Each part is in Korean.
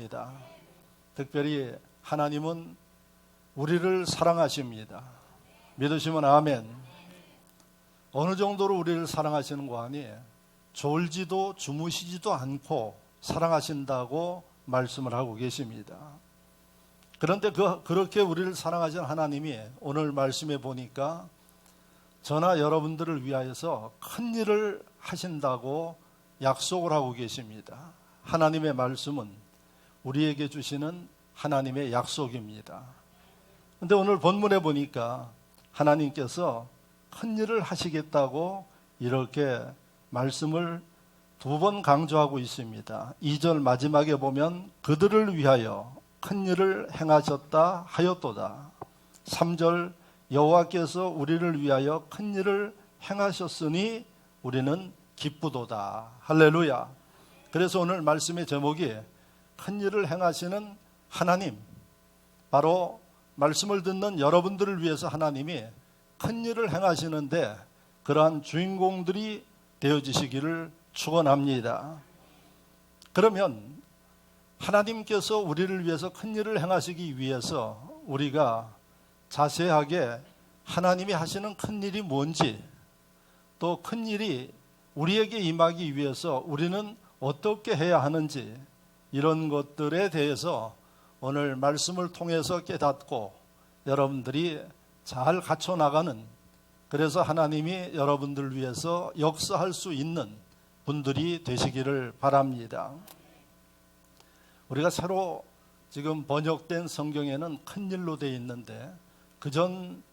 믿습니다. 특별히 하나님은 우리를 사랑하십니다. 믿으시면 아멘. 어느 정도로 우리를 사랑하시는 거 아니에요? 졸지도 주무시지도 않고 사랑하신다고 말씀을 하고 계십니다. 그런데 그렇게 우리를 사랑하신 하나님이 오늘 말씀에 보니까 저나 여러분들을 위하여서 큰 일을 하신다고 약속을 하고 계십니다. 하나님의 말씀은 우리에게 주시는 하나님의 약속입니다. 그런데 오늘 본문에 보니까 하나님께서 큰 일을 하시겠다고 이렇게 말씀을 2번 강조하고 있습니다. 2절 마지막에 보면 그들을 위하여 큰 일을 행하셨다 하였도다. 3절 여호와께서 우리를 위하여 큰 일을 행하셨으니 우리는 기쁘도다. 할렐루야. 그래서 오늘 말씀의 제목이 큰 일을 행하시는 하나님, 바로 말씀을 듣는 여러분들을 위해서 하나님이 큰 일을 행하시는데 그러한 주인공들이 되어지시기를 축원합니다. 그러면 하나님께서 우리를 위해서 큰 일을 행하시기 위해서 우리가 자세하게 하나님이 하시는 큰 일이 뭔지, 또 큰 일이 우리에게 임하기 위해서 우리는 어떻게 해야 하는지, 이런 것들에 대해서 오늘 말씀을 통해서 깨닫고 여러분들이 잘 갖춰나가는, 그래서 하나님이 여러분들을 위해서 역사할 수 있는 분들이 되시기를 바랍니다. 우리가 새로 지금 번역된 성경에는 큰 일로 되어 있는데 그전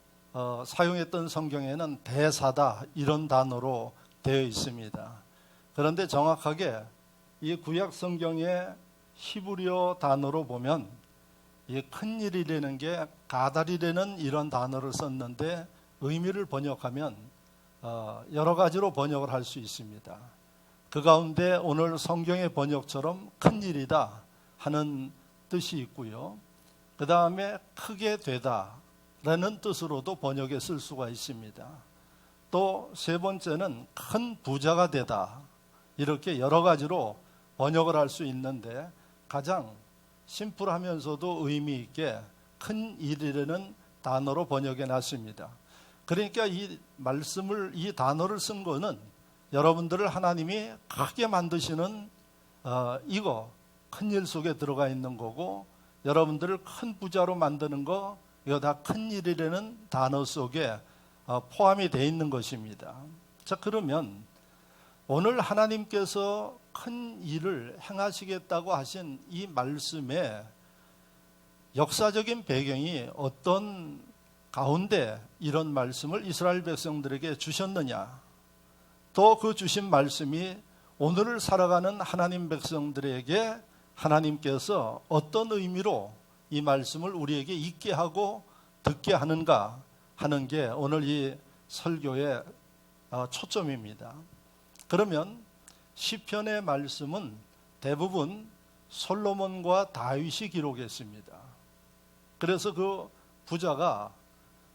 사용했던 성경에는 대사다 이런 단어로 되어 있습니다. 그런데 정확하게 이 구약 성경의 히브리어 단어로 보면 이 큰 일이라는 게 가달이라는 이런 단어를 썼는데 의미를 번역하면 여러 가지로 번역을 할 수 있습니다. 그 가운데 오늘 성경의 번역처럼 큰 일이다 하는 뜻이 있고요. 그 다음에 크게 되다 라는 뜻으로도 번역에 쓸 수가 있습니다. 또 세 번째는 큰 부자가 되다, 이렇게 여러 가지로 번역을 할 수 있는데 가장 심플하면서도 의미 있게 큰 일이라는 단어로 번역해 놨습니다. 그러니까 이 말씀을, 이 단어를 쓴 거는 여러분들을 하나님이 크게 만드시는 이거 큰 일 속에 들어가 있는 거고, 여러분들을 큰 부자로 만드는 거, 이거 다 큰 일이라는 단어 속에 포함이 되어 있는 것입니다. 자, 그러면 오늘 하나님께서 큰 일을 행하시겠다고 하신 이 말씀의 역사적인 배경이 어떤 가운데 이런 말씀을 이스라엘 백성들에게 주셨느냐, 또 그 주신 말씀이 오늘을 살아가는 하나님 백성들에게 하나님께서 어떤 의미로 이 말씀을 우리에게 읽게 하고 듣게 하는가 하는 게 오늘 이 설교의 초점입니다. 그러면 시편의 말씀은 대부분 솔로몬과 다윗이 기록했습니다. 그래서 그 부자가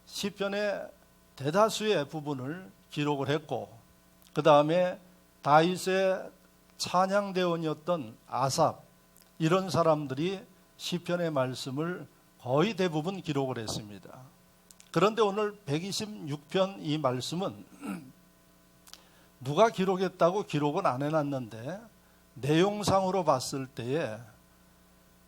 시편의 대다수의 부분을 기록을 했고, 그 다음에 다윗의 찬양대원이었던 아삽, 이런 사람들이 시편의 말씀을 거의 대부분 기록을 했습니다. 그런데 오늘 126편 이 말씀은 누가 기록했다고 기록은 안 해놨는데 내용상으로 봤을 때에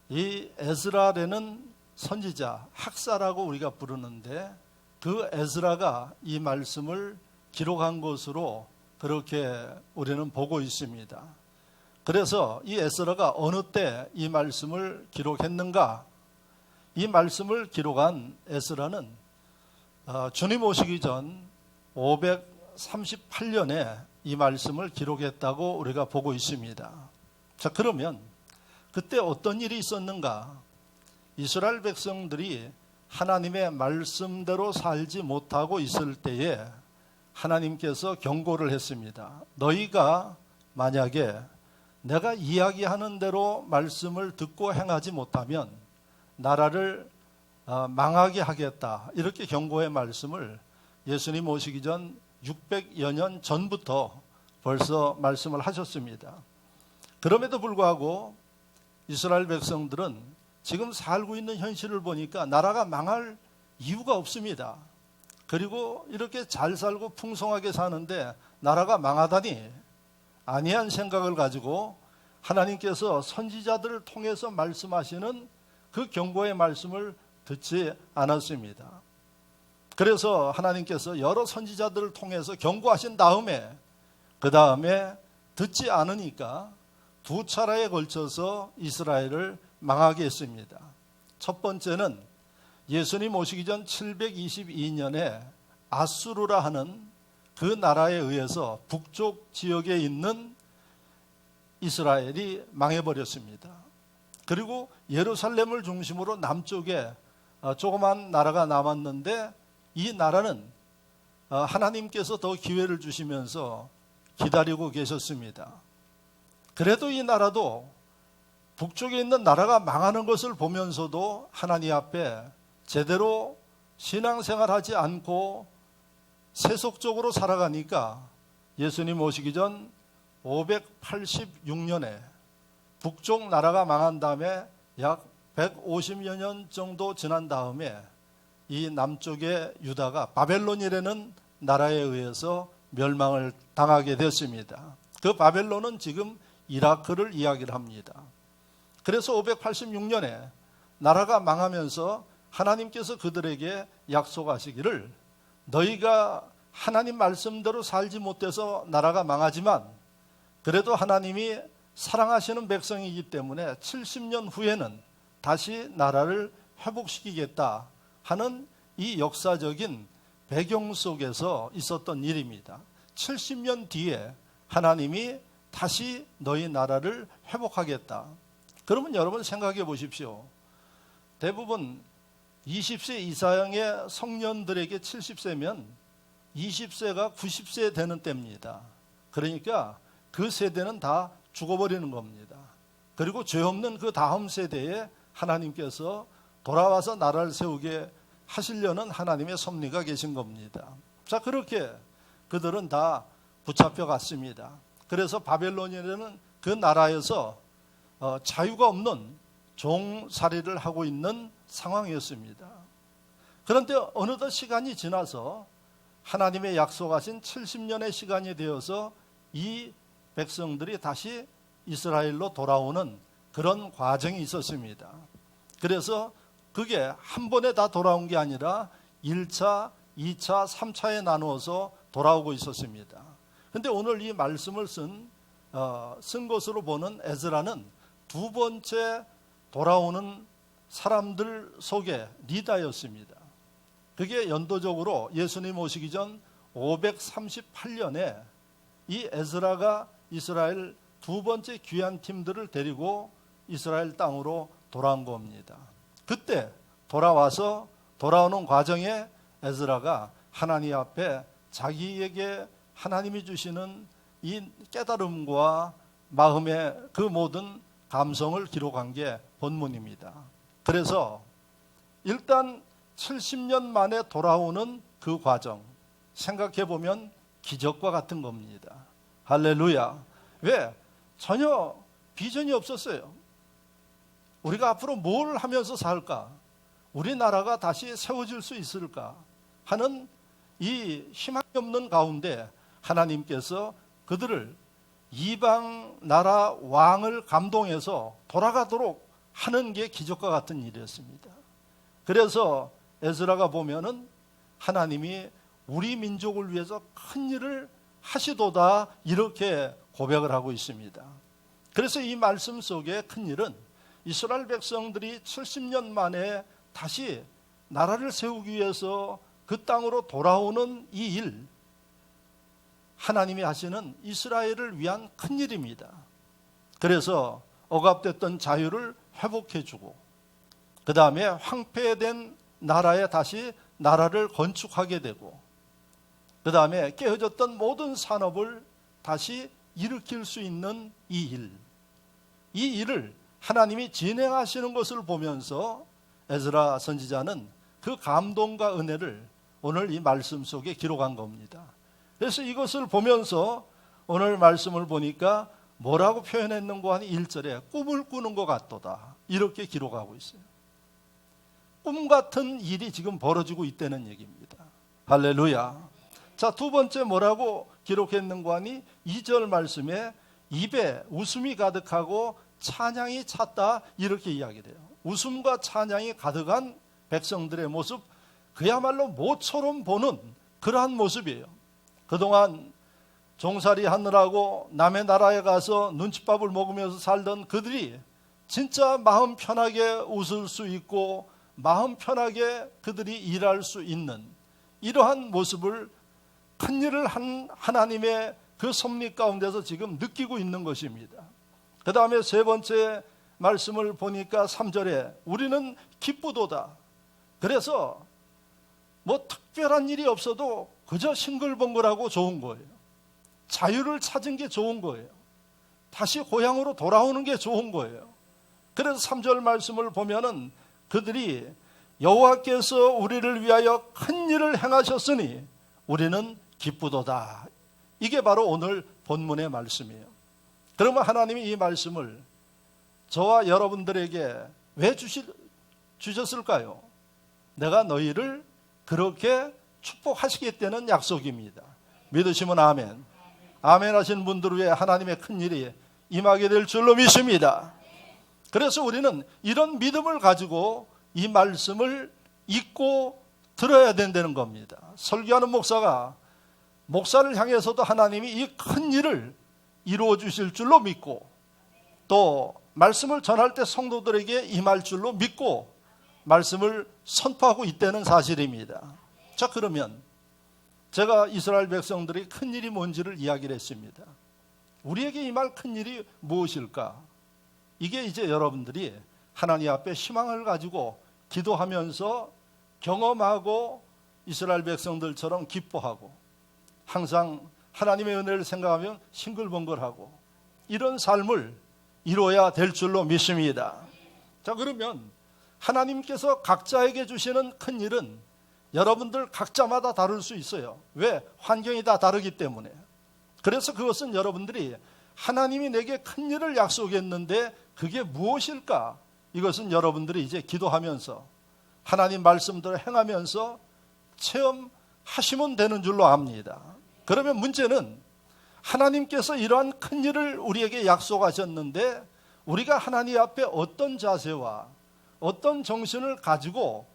이 에스라라는 선지자, 학사라고 우리가 부르는데 그 에스라가 이 말씀을 기록한 것으로 그렇게 우리는 보고 있습니다. 그래서 이 에스라가 어느 때 이 말씀을 기록했는가? 이 말씀을 기록한 에스라는 주님 오시기 전 538년에 이 말씀을 기록했다고 우리가 보고 있습니다. 자, 그러면 그때 어떤 일이 있었는가? 이스라엘 백성들이 하나님의 말씀대로 살지 못하고 있을 때에 하나님께서 경고를 했습니다. 너희가 만약에 내가 이야기하는 대로 말씀을 듣고 행하지 못하면 나라를 망하게 하겠다, 이렇게 경고의 말씀을 예수님 오시기 전 600여 년 전부터 벌써 말씀을 하셨습니다. 그럼에도 불구하고 이스라엘 백성들은 지금 살고 있는 현실을 보니까 나라가 망할 이유가 없습니다. 그리고 이렇게 잘 살고 풍성하게 사는데 나라가 망하다니 아니한 생각을 가지고 하나님께서 선지자들을 통해서 말씀하시는 그 경고의 말씀을 듣지 않았습니다. 그래서 하나님께서 여러 선지자들을 통해서 경고하신 다음에 그 다음에 듣지 않으니까 두 차례에 걸쳐서 이스라엘을 망하게 했습니다. 첫 번째는 예수님 오시기 전 722년에 아수르라 하는 그 나라에 의해서 북쪽 지역에 있는 이스라엘이 망해버렸습니다. 그리고 예루살렘을 중심으로 남쪽에 조그만 나라가 남았는데 이 나라는 하나님께서 더 기회를 주시면서 기다리고 계셨습니다. 그래도 이 나라도 북쪽에 있는 나라가 망하는 것을 보면서도 하나님 앞에 제대로 신앙생활하지 않고 세속적으로 살아가니까 예수님 오시기 전 586년에 북쪽 나라가 망한 다음에 약 150여 년 정도 지난 다음에 이 남쪽의 유다가 바벨론이라는 나라에 의해서 멸망을 당하게 됐습니다. 그 바벨론은 지금 이라크를 이야기를 합니다. 그래서 586년에 나라가 망하면서 하나님께서 그들에게 약속하시기를 너희가 하나님 말씀대로 살지 못해서 나라가 망하지만 그래도 하나님이 사랑하시는 백성이기 때문에 70년 후에는 다시 나라를 회복시키겠다 하는 이 역사적인 배경 속에서 있었던 일입니다. 70년 뒤에 하나님이 다시 너희 나라를 회복하겠다. 그러면 여러분 생각해 보십시오. 대부분 20세 이상의 성년들에게 70세면 20세가 90세 되는 때입니다. 그러니까 그 세대는 다 죽어버리는 겁니다. 그리고 죄 없는 그 다음 세대에 하나님께서 돌아와서 나라를 세우게 하시려는 하나님의 섭리가 계신 겁니다. 자, 그렇게 그들은 다 붙잡혀 갔습니다. 그래서 바벨론이라는 그 나라에서 자유가 없는 종살이를 하고 있는 상황이었습니다. 그런데 어느덧 시간이 지나서 하나님의 약속하신 70년의 시간이 되어서 이 백성들이 다시 이스라엘로 돌아오는 그런 과정이 있었습니다. 그래서 그게 한 번에 다 돌아온 게 아니라 1차, 2차, 3차에 나누어서 돌아오고 있었습니다. 그런데 오늘 이 말씀을 쓴 것으로 보는 에스라는 두 번째 돌아오는 사람들 속에 리더였습니다. 그게 연도적으로 예수님 오시기 전 538년에 이 에스라가 이스라엘 두 번째 귀한 팀들을 데리고 이스라엘 땅으로 돌아온 겁니다. 그때 돌아와서 돌아오는 과정에 에스라가 하나님 앞에 자기에게 하나님이 주시는 이 깨달음과 마음의 그 모든 감성을 기록한 게 본문입니다. 그래서 일단 70년 만에 돌아오는 그 과정 생각해 보면 기적과 같은 겁니다. 할렐루야. 왜? 전혀 비전이 없었어요. 우리가 앞으로 뭘 하면서 살까? 우리나라가 다시 세워질 수 있을까? 하는 이 희망이 없는 가운데 하나님께서 그들을 이방 나라 왕을 감동해서 돌아가도록 하는 게 기적과 같은 일이었습니다. 그래서 에스라가 보면은 하나님이 우리 민족을 위해서 큰 일을 하시도다 이렇게 고백을 하고 있습니다. 그래서 이 말씀 속에 큰 일은 이스라엘 백성들이 70년 만에 다시 나라를 세우기 위해서 그 땅으로 돌아오는 이 일, 하나님이 하시는 이스라엘을 위한 큰 일입니다. 그래서 억압됐던 자유를 회복해주고 그 다음에 황폐된 나라에 다시 나라를 건축하게 되고 그 다음에 깨어졌던 모든 산업을 다시 일으킬 수 있는 이 일, 이 일을 하나님이 진행하시는 것을 보면서 에스라 선지자는 그 감동과 은혜를 오늘 이 말씀 속에 기록한 겁니다. 그래서 이것을 보면서 오늘 말씀을 보니까 뭐라고 표현했는고 하니 1절에 꿈을 꾸는 것 같도다. 이렇게 기록하고 있어요. 꿈 같은 일이 지금 벌어지고 있다는 얘기입니다. 할렐루야. 자, 두 번째 뭐라고 기록했는고 하니 2절 말씀에 입에 웃음이 가득하고 찬양이 찼다. 이렇게 이야기를 해요. 웃음과 찬양이 가득한 백성들의 모습, 그야말로 모처럼 보는 그러한 모습이에요. 그동안 종살이 하느라고 남의 나라에 가서 눈칫밥을 먹으면서 살던 그들이 진짜 마음 편하게 웃을 수 있고 마음 편하게 그들이 일할 수 있는 이러한 모습을, 큰 일을 한 하나님의 그 섭리 가운데서 지금 느끼고 있는 것입니다. 그 다음에 세 번째 말씀을 보니까 3절에 우리는 기쁘도다. 그래서 뭐 특별한 일이 없어도 그저 싱글벙글하고 좋은 거예요. 자유를 찾은 게 좋은 거예요. 다시 고향으로 돌아오는 게 좋은 거예요. 그래서 3절 말씀을 보면은 그들이 여호와께서 우리를 위하여 큰 일을 행하셨으니 우리는 기쁘도다. 이게 바로 오늘 본문의 말씀이에요. 그러면 하나님이 이 말씀을 저와 여러분들에게 왜 주셨을까요? 내가 너희를 그렇게 축복하시겠다는 약속입니다. 믿으시면 아멘. 아멘 하시는 분들을 위해 하나님의 큰 일이 임하게 될 줄로 믿습니다. 그래서 우리는 이런 믿음을 가지고 이 말씀을 읽고 들어야 된다는 겁니다. 설교하는 목사가 목사를 향해서도 하나님이 이 큰 일을 이루어 주실 줄로 믿고, 또 말씀을 전할 때 성도들에게 임할 줄로 믿고 말씀을 선포하고 있다는 사실입니다. 자, 그러면 제가 이스라엘 백성들이 큰 일이 뭔지를 이야기를 했습니다. 우리에게 임할 큰 일이 무엇일까? 이게 이제 여러분들이 하나님 앞에 희망을 가지고 기도하면서 경험하고 이스라엘 백성들처럼 기뻐하고 항상 하나님의 은혜를 생각하면 싱글벙글하고 이런 삶을 이루어야 될 줄로 믿습니다. 자, 그러면 하나님께서 각자에게 주시는 큰 일은 여러분들 각자마다 다를 수 있어요. 왜? 환경이 다 다르기 때문에. 그래서 그것은 여러분들이 하나님이 내게 큰 일을 약속했는데 그게 무엇일까? 이것은 여러분들이 이제 기도하면서 하나님 말씀대로 행하면서 체험하시면 되는 줄로 압니다. 그러면 문제는 하나님께서 이러한 큰 일을 우리에게 약속하셨는데 우리가 하나님 앞에 어떤 자세와 어떤 정신을 가지고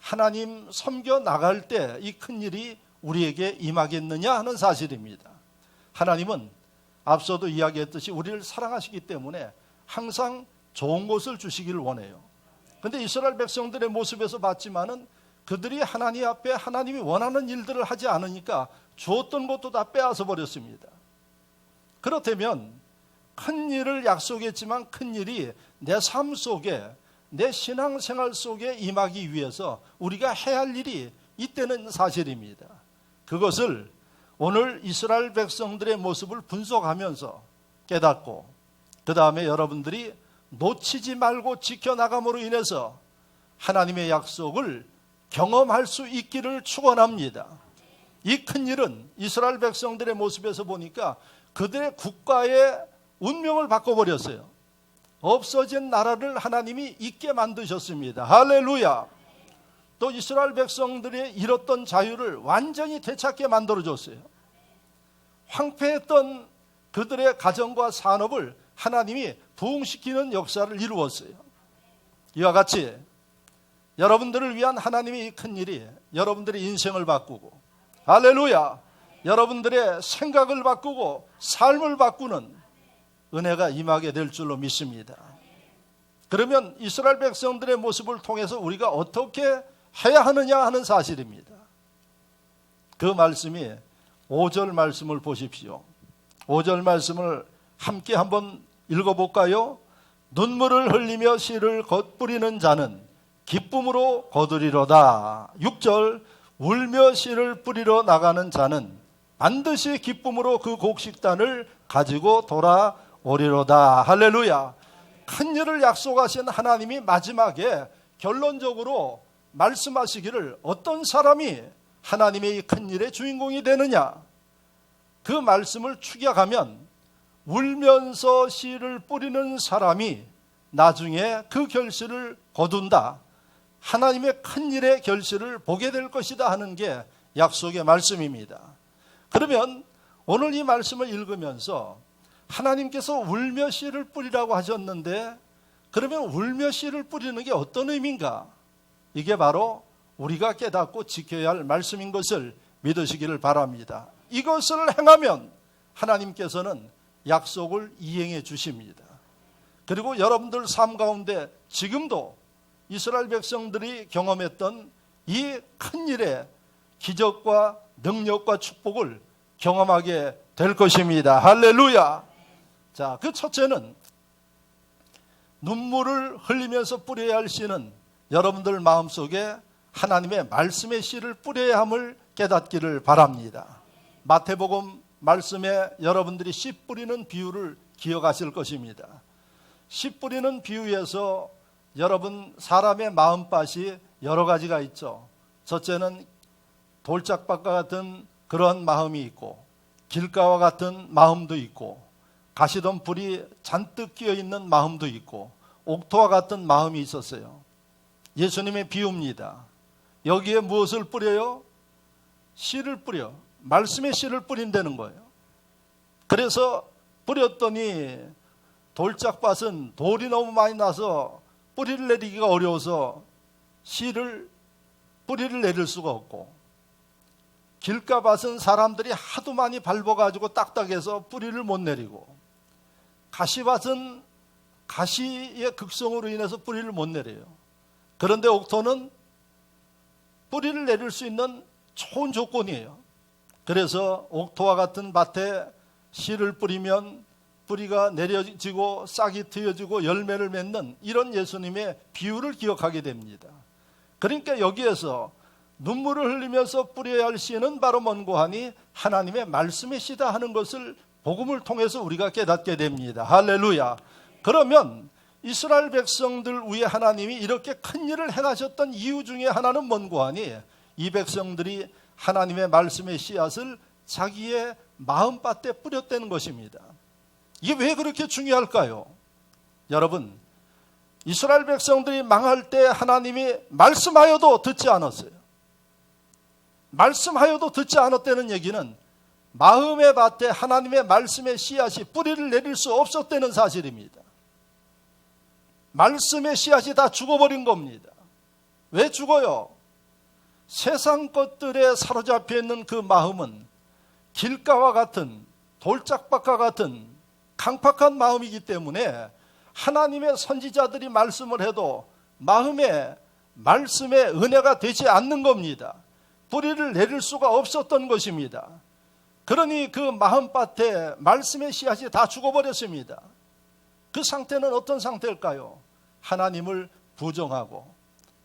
하나님 섬겨 나갈 때 이 큰 일이 우리에게 임하겠느냐 하는 사실입니다. 하나님은 앞서도 이야기했듯이 우리를 사랑하시기 때문에 항상 좋은 것을 주시기를 원해요. 그런데 이스라엘 백성들의 모습에서 봤지만은 그들이 하나님 앞에 하나님이 원하는 일들을 하지 않으니까 주었던 것도 다 빼앗아 버렸습니다. 그렇다면 큰 일을 약속했지만 큰 일이 내 삶 속에, 내 신앙생활 속에 임하기 위해서 우리가 해야 할 일이 있다는 사실입니다. 그것을 오늘 이스라엘 백성들의 모습을 분석하면서 깨닫고 그 다음에 여러분들이 놓치지 말고 지켜나감으로 인해서 하나님의 약속을 경험할 수 있기를 축원합니다. 이 큰 일은 이스라엘 백성들의 모습에서 보니까 그들의 국가의 운명을 바꿔버렸어요. 없어진 나라를 하나님이 있게 만드셨습니다. 할렐루야. 또 이스라엘 백성들이 잃었던 자유를 완전히 되찾게 만들어줬어요. 황폐했던 그들의 가정과 산업을 하나님이 부흥시키는 역사를 이루었어요. 이와 같이 여러분들을 위한 하나님의 큰 일이 여러분들의 인생을 바꾸고, 할렐루야, 여러분들의 생각을 바꾸고 삶을 바꾸는 은혜가 임하게 될 줄로 믿습니다. 그러면 이스라엘 백성들의 모습을 통해서 우리가 어떻게 해야 하느냐 하는 사실입니다. 그 말씀이 5절 말씀을 보십시오. 5절 말씀을 함께 한번 읽어볼까요? 눈물을 흘리며 씨를 겉뿌리는 자는 기쁨으로 거두리로다. 6절 울며 씨를 뿌리러 나가는 자는 반드시 기쁨으로 그 곡식단을 가지고 돌아오리로다. 할렐루야. 큰 일을 약속하신 하나님이 마지막에 결론적으로 말씀하시기를 어떤 사람이 하나님의 이 큰 일의 주인공이 되느냐, 그 말씀을 추격하면 울면서 씨를 뿌리는 사람이 나중에 그 결실을 거둔다. 하나님의 큰 일의 결실을 보게 될 것이다 하는 게 약속의 말씀입니다. 그러면 오늘 이 말씀을 읽으면서 하나님께서 울며 씨를 뿌리라고 하셨는데, 그러면 울며 씨를 뿌리는 게 어떤 의미인가? 이게 바로 우리가 깨닫고 지켜야 할 말씀인 것을 믿으시기를 바랍니다. 이것을 행하면 하나님께서는 약속을 이행해 주십니다. 그리고 여러분들 삶 가운데 지금도 이스라엘 백성들이 경험했던 이 큰 일의 기적과 능력과 축복을 경험하게 될 것입니다. 할렐루야. 자, 그 첫째는 눈물을 흘리면서 뿌려야 할 씨는 여러분들 마음속에 하나님의 말씀의 씨를 뿌려야 함을 깨닫기를 바랍니다. 마태복음 말씀에 여러분들이 씨 뿌리는 비유를 기억하실 것입니다. 씨 뿌리는 비유에서 여러분 사람의 마음밭이 여러 가지가 있죠. 첫째는 돌짝밭과 같은 그런 마음이 있고, 길가와 같은 마음도 있고, 가시덤 불이 잔뜩 끼어 있는 마음도 있고, 옥토와 같은 마음이 있었어요. 예수님의 비유입니다. 여기에 무엇을 뿌려요? 씨를 뿌려. 말씀의 씨를 뿌린다는 거예요. 그래서 뿌렸더니 돌짝밭은 돌이 너무 많이 나서 뿌리를 내리기가 어려워서 뿌리를 내릴 수가 없고, 길가밭은 사람들이 하도 많이 밟아가지고 딱딱해서 뿌리를 못 내리고, 가시밭은 가시의 극성으로 인해서 뿌리를 못 내려요. 그런데 옥토는 뿌리를 내릴 수 있는 좋은 조건이에요. 그래서 옥토와 같은 밭에 씨를 뿌리면 뿌리가 내려지고 싹이 트여지고 열매를 맺는 이런 예수님의 비유를 기억하게 됩니다. 그러니까 여기에서 눈물을 흘리면서 뿌려야 할 씨는 바로 뭔고 하니 하나님의 말씀의 씨다 하는 것을 복음을 통해서 우리가 깨닫게 됩니다. 할렐루야. 그러면 이스라엘 백성들 위에 하나님이 이렇게 큰 일을 행하셨던 이유 중에 하나는 뭔고 하니 이 백성들이 하나님의 말씀의 씨앗을 자기의 마음밭에 뿌렸다는 것입니다. 이게 왜 그렇게 중요할까요? 여러분, 이스라엘 백성들이 망할 때 하나님이 말씀하여도 듣지 않았어요. 말씀하여도 듣지 않았다는 얘기는 마음의 밭에 하나님의 말씀의 씨앗이 뿌리를 내릴 수 없었다는 사실입니다. 말씀의 씨앗이 다 죽어버린 겁니다. 왜 죽어요? 세상 것들에 사로잡혀 있는 그 마음은 길가와 같은 돌짝밭과 같은 강팍한 마음이기 때문에 하나님의 선지자들이 말씀을 해도 말씀의 은혜가 되지 않는 겁니다. 뿌리를 내릴 수가 없었던 것입니다. 그러니 그 마음밭에 말씀의 씨앗이 다 죽어버렸습니다. 그 상태는 어떤 상태일까요? 하나님을 부정하고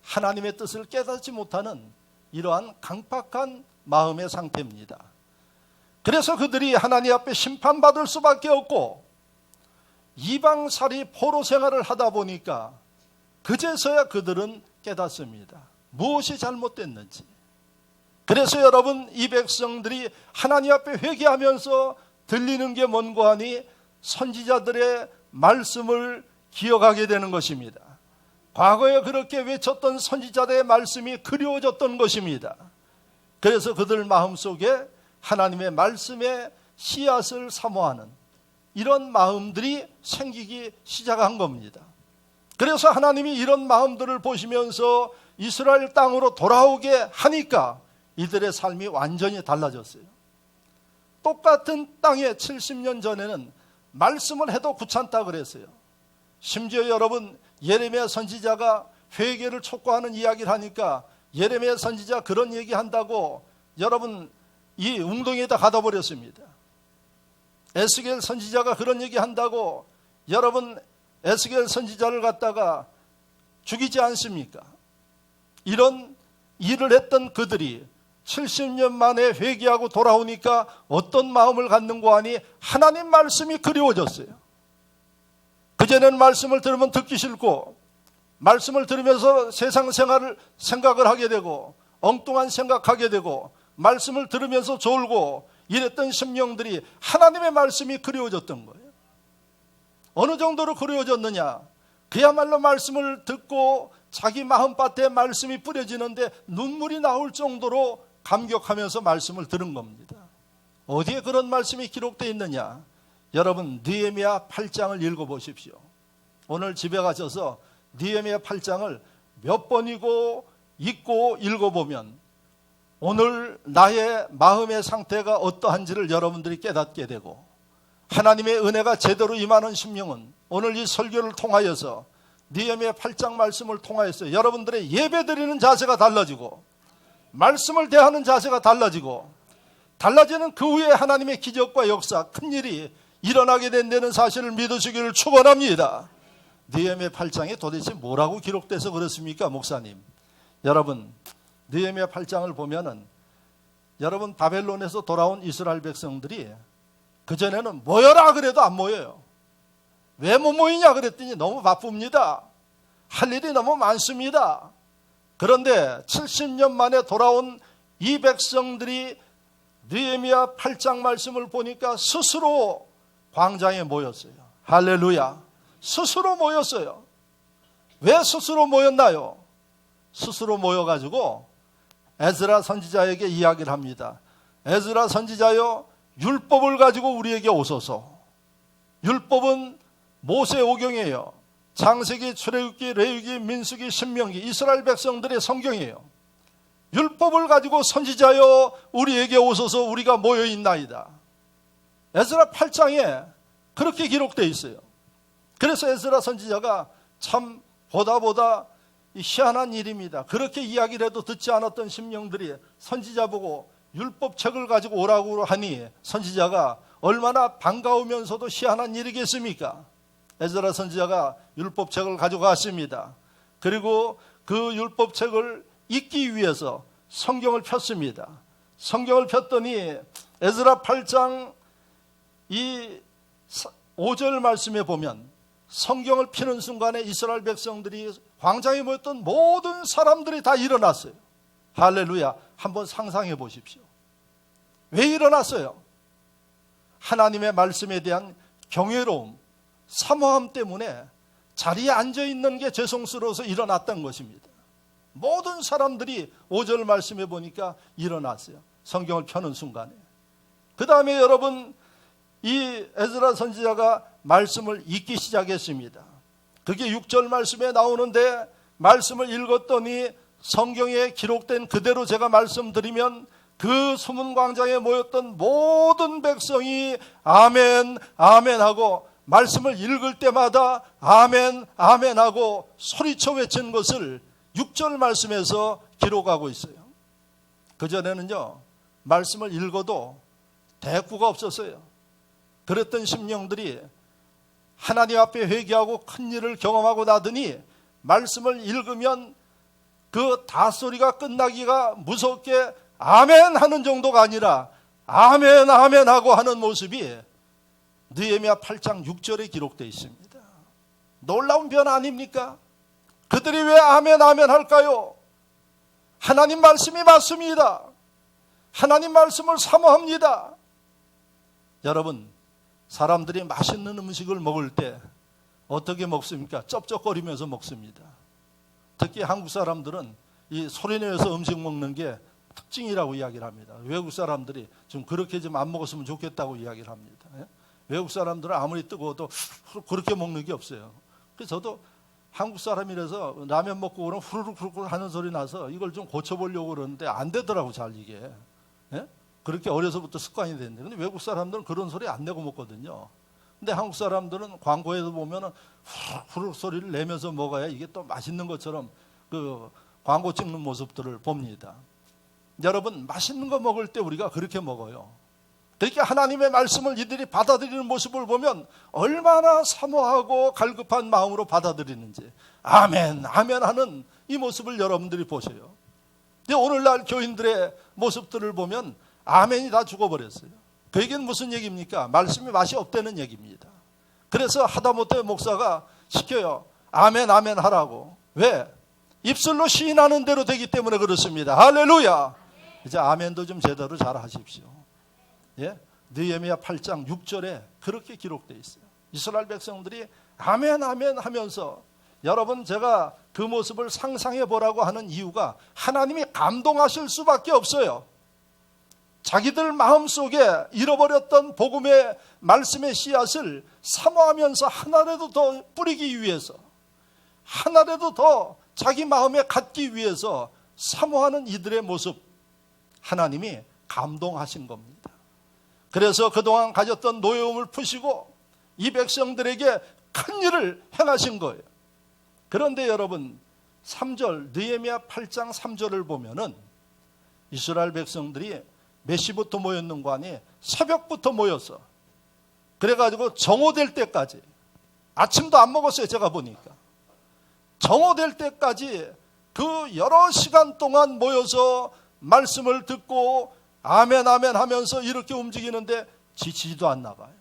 하나님의 뜻을 깨닫지 못하는 이러한 강팍한 마음의 상태입니다. 그래서 그들이 하나님 앞에 심판받을 수밖에 없고 이방살이 포로 생활을 하다 보니까 그제서야 그들은 깨닫습니다. 무엇이 잘못됐는지. 그래서 여러분, 이 백성들이 하나님 앞에 회개하면서 들리는 게 뭔고 하니 선지자들의 말씀을 기억하게 되는 것입니다. 과거에 그렇게 외쳤던 선지자들의 말씀이 그리워졌던 것입니다. 그래서 그들 마음속에 하나님의 말씀의 씨앗을 사모하는 이런 마음들이 생기기 시작한 겁니다. 그래서 하나님이 이런 마음들을 보시면서 이스라엘 땅으로 돌아오게 하니까 이들의 삶이 완전히 달라졌어요. 똑같은 땅에 70년 전에는 말씀을 해도 귀찮다 그랬어요. 심지어 여러분, 예레미야 선지자가 회개를 촉구하는 이야기를 하니까 예레미야 선지자 그런 얘기한다고 여러분 이 웅덩이에다 가둬 버렸습니다. 에스겔 선지자가 그런 얘기한다고 여러분 에스겔 선지자를 갖다가 죽이지 않습니까? 이런 일을 했던 그들이 70년 만에 회개하고 돌아오니까 어떤 마음을 갖는고 하니 하나님 말씀이 그리워졌어요. 그전에는 말씀을 들으면 듣기 싫고 말씀을 들으면서 세상 생활을 생각을 하게 되고 엉뚱한 생각하게 되고 말씀을 들으면서 졸고 이랬던 심령들이 하나님의 말씀이 그리워졌던 거예요. 어느 정도로 그리워졌느냐? 그야말로 말씀을 듣고 자기 마음밭에 말씀이 뿌려지는데 눈물이 나올 정도로 감격하면서 말씀을 들은 겁니다. 어디에 그런 말씀이 기록되어 있느냐? 여러분, 느헤미야 8장을 읽어보십시오. 오늘 집에 가셔서 느헤미야 8장을 몇 번이고 읽고 읽어보면 오늘 나의 마음의 상태가 어떠한지를 여러분들이 깨닫게 되고, 하나님의 은혜가 제대로 임하는 심령은 오늘 이 설교를 통하여서 느헤미야 8장 말씀을 통하여서 여러분들의 예배드리는 자세가 달라지고 말씀을 대하는 자세가 달라지고 달라지는 그 후에 하나님의 기적과 역사, 큰일이 일어나게 된다는 사실을 믿으시기를 축원합니다. 느헤미야 8장에 도대체 뭐라고 기록돼서 그렇습니까, 목사님? 여러분, 느헤미야 8장을 보면은 여러분, 바벨론에서 돌아온 이스라엘 백성들이 그전에는 모여라 그래도 안 모여요. 왜 못 모이냐 그랬더니 너무 바쁩니다. 할 일이 너무 많습니다. 그런데 70년 만에 돌아온 이 백성들이 느헤미야 8장 말씀을 보니까 스스로 광장에 모였어요. 할렐루야. 스스로 모였어요. 왜 스스로 모였나요? 스스로 모여가지고 에스라 선지자에게 이야기를 합니다. 에스라 선지자여, 율법을 가지고 우리에게 오소서. 율법은 모세 오경이에요. 창세기, 출애굽기, 레위기, 민수기, 신명기, 이스라엘 백성들의 성경이에요. 율법을 가지고 선지자여 우리에게 오소서, 우리가 모여있나이다. 에스라 8장에 그렇게 기록되어 있어요. 그래서 에스라 선지자가 참 보다 희한한 일입니다. 그렇게 이야기를 해도 듣지 않았던 심령들이 선지자 보고 율법책을 가지고 오라고 하니 선지자가 얼마나 반가우면서도 희한한 일이겠습니까? 에스라 선지자가 율법책을 가지고 갔습니다. 그리고 그 율법책을 읽기 위해서 성경을 폈습니다. 성경을 폈더니 에스라 8장 이 5절 말씀에 보면 성경을 피는 순간에 이스라엘 백성들이 광장에 모였던 모든 사람들이 다 일어났어요. 할렐루야. 한번 상상해 보십시오. 왜 일어났어요? 하나님의 말씀에 대한 경외로움, 사모함 때문에 자리에 앉아있는 게 죄송스러워서 일어났던 것입니다. 모든 사람들이 5절 말씀에 보니까 일어났어요. 성경을 펴는 순간에. 그 다음에 여러분, 이 에스라 선지자가 말씀을 읽기 시작했습니다. 그게 6절 말씀에 나오는데 말씀을 읽었더니 성경에 기록된 그대로 제가 말씀드리면 그 수문 광장에 모였던 모든 백성이 아멘, 아멘 하고 말씀을 읽을 때마다 아멘, 아멘 하고 소리쳐 외친 것을 6절 말씀에서 기록하고 있어요. 그전에는요, 말씀을 읽어도 대꾸가 없었어요. 그랬던 심령들이 하나님 앞에 회개하고 큰 일을 경험하고 나더니 말씀을 읽으면 그 다소리가 끝나기가 무섭게 아멘 하는 정도가 아니라 아멘, 아멘 하고 하는 모습이 느헤미야 8장 6절에 기록되어 있습니다. 놀라운 변화 아닙니까? 그들이 왜 아멘, 아멘 할까요? 하나님 말씀이 맞습니다. 하나님 말씀을 사모합니다. 여러분, 사람들이 맛있는 음식을 먹을 때 어떻게 먹습니까? 쩝쩝거리면서 먹습니다. 특히 한국 사람들은 이 소리내서 음식 먹는 게 특징이라고 이야기를 합니다. 외국 사람들이 좀 그렇게 좀 안 먹었으면 좋겠다고 이야기를 합니다. 외국 사람들은 아무리 뜨거워도 그렇게 먹는 게 없어요. 그래서 저도 한국 사람이라서 라면 먹고 그러면 후루룩 하는 소리 나서 이걸 좀 고쳐보려고 그러는데 안 되더라고, 잘 이게. 그렇게 어려서부터 습관이 됐는데, 근데 외국 사람들은 그런 소리 안 내고 먹거든요. 근데 한국 사람들은 광고에서 보면은 후루룩 소리를 내면서 먹어야 이게 또 맛있는 것처럼 그 광고 찍는 모습들을 봅니다. 여러분, 맛있는 거 먹을 때 우리가 그렇게 먹어요. 그렇게 하나님의 말씀을 이들이 받아들이는 모습을 보면 얼마나 사모하고 갈급한 마음으로 받아들이는지 아멘, 아멘 하는 이 모습을 여러분들이 보세요. 근데 오늘날 교인들의 모습들을 보면 아멘이 다 죽어버렸어요. 그 얘기는 무슨 얘기입니까? 말씀이 맛이 없다는 얘기입니다. 그래서 하다못해 목사가 시켜요. 아멘, 아멘 하라고. 왜? 입술로 시인하는 대로 되기 때문에 그렇습니다. 할렐루야. 이제 아멘도 좀 제대로 잘 하십시오. 예? 느헤미야 8장 6절에 그렇게 기록되어 있어요. 이스라엘 백성들이 아멘 아멘 하면서, 여러분 제가 그 모습을 상상해 보라고 하는 이유가 하나님이 감동하실 수밖에 없어요. 자기들 마음속에 잃어버렸던 복음의 말씀의 씨앗을 사모하면서 하나라도 더 뿌리기 위해서, 하나라도 더 자기 마음에 갖기 위해서 사모하는 이들의 모습, 하나님이 감동하신 겁니다. 그래서 그동안 가졌던 노여움을 푸시고 이 백성들에게 큰 일을 행하신 거예요. 그런데 여러분 3절, 느헤미야 8장 3절을 보면은 이스라엘 백성들이 몇 시부터 모였는가 하니 새벽부터 모였어. 그래가지고 정오될 때까지, 아침도 안 먹었어요. 제가 보니까 정오될 때까지 그 여러 시간 동안 모여서 말씀을 듣고 아멘 아멘 하면서 이렇게 움직이는데 지치지도 않나 봐요.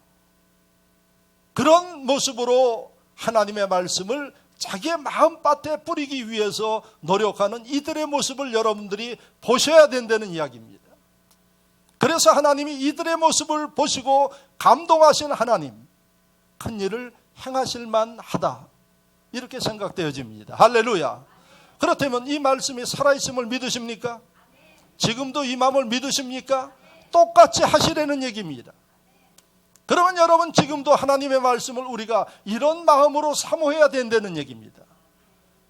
그런 모습으로 하나님의 말씀을 자기의 마음밭에 뿌리기 위해서 노력하는 이들의 모습을 여러분들이 보셔야 된다는 이야기입니다. 그래서 하나님이 이들의 모습을 보시고 감동하신 하나님, 큰 일을 행하실 만하다, 이렇게 생각되어집니다. 할렐루야. 그렇다면 이 말씀이 살아있음을 믿으십니까? 지금도 이 마음을 믿으십니까? 똑같이 하시라는 얘기입니다. 그러면 여러분 지금도 하나님의 말씀을 우리가 이런 마음으로 사모해야 된다는 얘기입니다.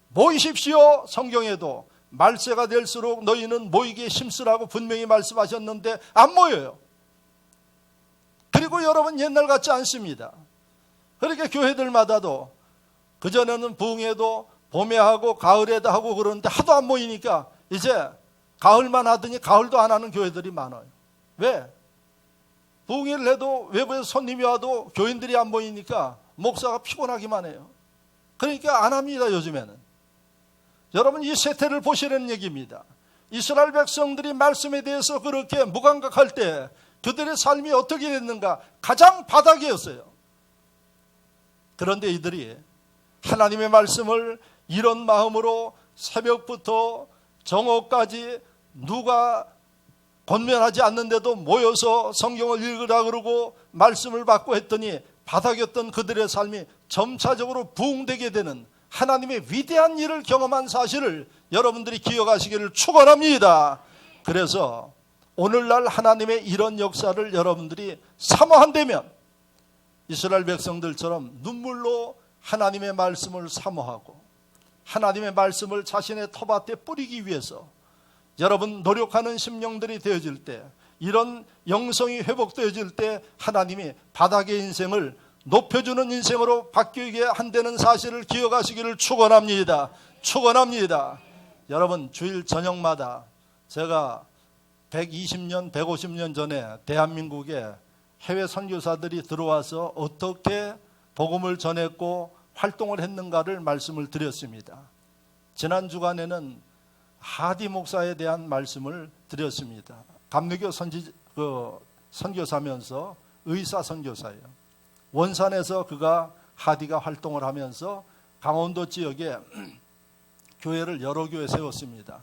모이십시오. 성경에도 말세가 될수록 너희는 모이기에 힘쓰라고 분명히 말씀하셨는데 안 모여요. 그리고 여러분 옛날 같지 않습니다. 그러니까 교회들마다도 그전에는 부흥회도 봄에 하고 가을에도 하고 그러는데 하도 안 모이니까 이제 가을만 하더니 가을도 안 하는 교회들이 많아요. 왜? 부흥회를 해도 외부에서 손님이 와도 교인들이 안 모이니까 목사가 피곤하기만 해요. 그러니까 안 합니다. 요즘에는. 여러분 이 세태를 보시라는 얘기입니다. 이스라엘 백성들이 말씀에 대해서 그렇게 무감각할 때 그들의 삶이 어떻게 됐는가? 가장 바닥이었어요. 그런데 이들이 하나님의 말씀을 이런 마음으로 새벽부터 정오까지 누가 권면하지 않는데도 모여서 성경을 읽으라 그러고 말씀을 받고 했더니 바닥이었던 그들의 삶이 점차적으로 부흥되게 되는 하나님의 위대한 일을 경험한 사실을 여러분들이 기억하시기를 축원합니다. 그래서 오늘날 하나님의 이런 역사를 여러분들이 사모한다면 이스라엘 백성들처럼 눈물로 하나님의 말씀을 사모하고 하나님의 말씀을 자신의 터밭에 뿌리기 위해서 여러분 노력하는 심령들이 되어질 때, 이런 영성이 회복되어질 때 하나님이 바닥의 인생을 높여주는 인생으로 바뀌게 한다는 사실을 기억하시기를 축원합니다. 축원합니다. 여러분 주일 저녁마다 제가 120년, 150년 전에 대한민국에 해외 선교사들이 들어와서 어떻게 복음을 전했고 활동을 했는가를 말씀을 드렸습니다. 지난 주간에는 하디 목사에 대한 말씀을 드렸습니다. 감리교 선교사면서 의사 선교사예요. 원산에서 하디가 활동을 하면서 강원도 지역에 교회를 여러 교회 세웠습니다.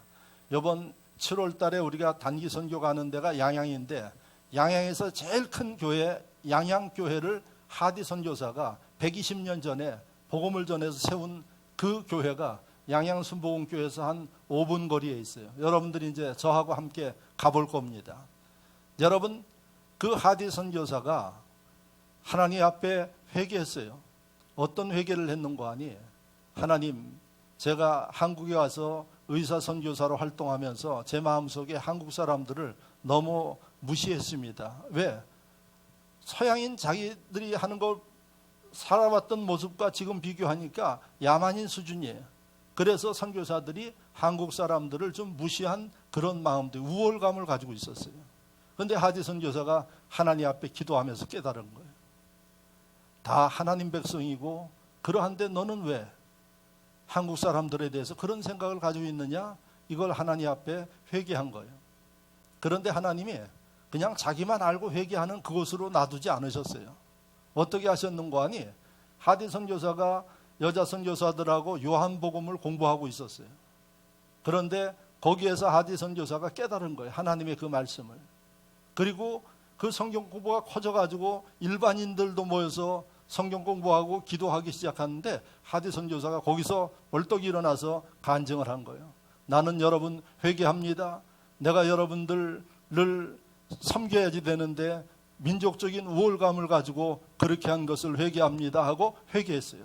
이번 7월 달에 우리가 단기 선교 가는 데가 양양인데, 양양에서 제일 큰 교회 양양교회를 하디 선교사가 120년 전에 복음을 전해서 세운 그 교회가 양양 순복음교회에서 한 5분 거리에 있어요. 여러분들이 이제 저하고 함께 가볼 겁니다. 여러분 그 하디 선교사가 하나님 앞에 회개했어요. 어떤 회개를 했는가 하니, 하나님, 제가 한국에 와서 의사 선교사로 활동하면서 제 마음속에 한국 사람들을 너무 무시했습니다. 왜? 서양인 자기들이 하는 걸 살아왔던 모습과 지금 비교하니까 야만인 수준이에요. 그래서 선교사들이 한국 사람들을 좀 무시한 그런 마음들, 우월감을 가지고 있었어요. 그런데 하디 선교사가 하나님 앞에 기도하면서 깨달은 거예요. 다 하나님 백성이고 그러한데 너는 왜 한국 사람들에 대해서 그런 생각을 가지고 있느냐? 이걸 하나님 앞에 회개한 거예요. 그런데 하나님이 그냥 자기만 알고 회개하는 그것으로 놔두지 않으셨어요. 어떻게 하셨는가 하니, 하디 선교사가 여자 선교사들하고 요한복음을 공부하고 있었어요. 그런데 거기에서 하디 선교사가 깨달은 거예요. 하나님의 그 말씀을. 그리고 그 성경 공부가 커져가지고 일반인들도 모여서 성경 공부하고 기도하기 시작하는데 하디 선교사가 거기서 벌떡 일어나서 간증을 한 거예요. 나는 여러분 회개합니다. 내가 여러분들을 섬겨야지 되는데 민족적인 우월감을 가지고 그렇게 한 것을 회개합니다 하고 회개했어요.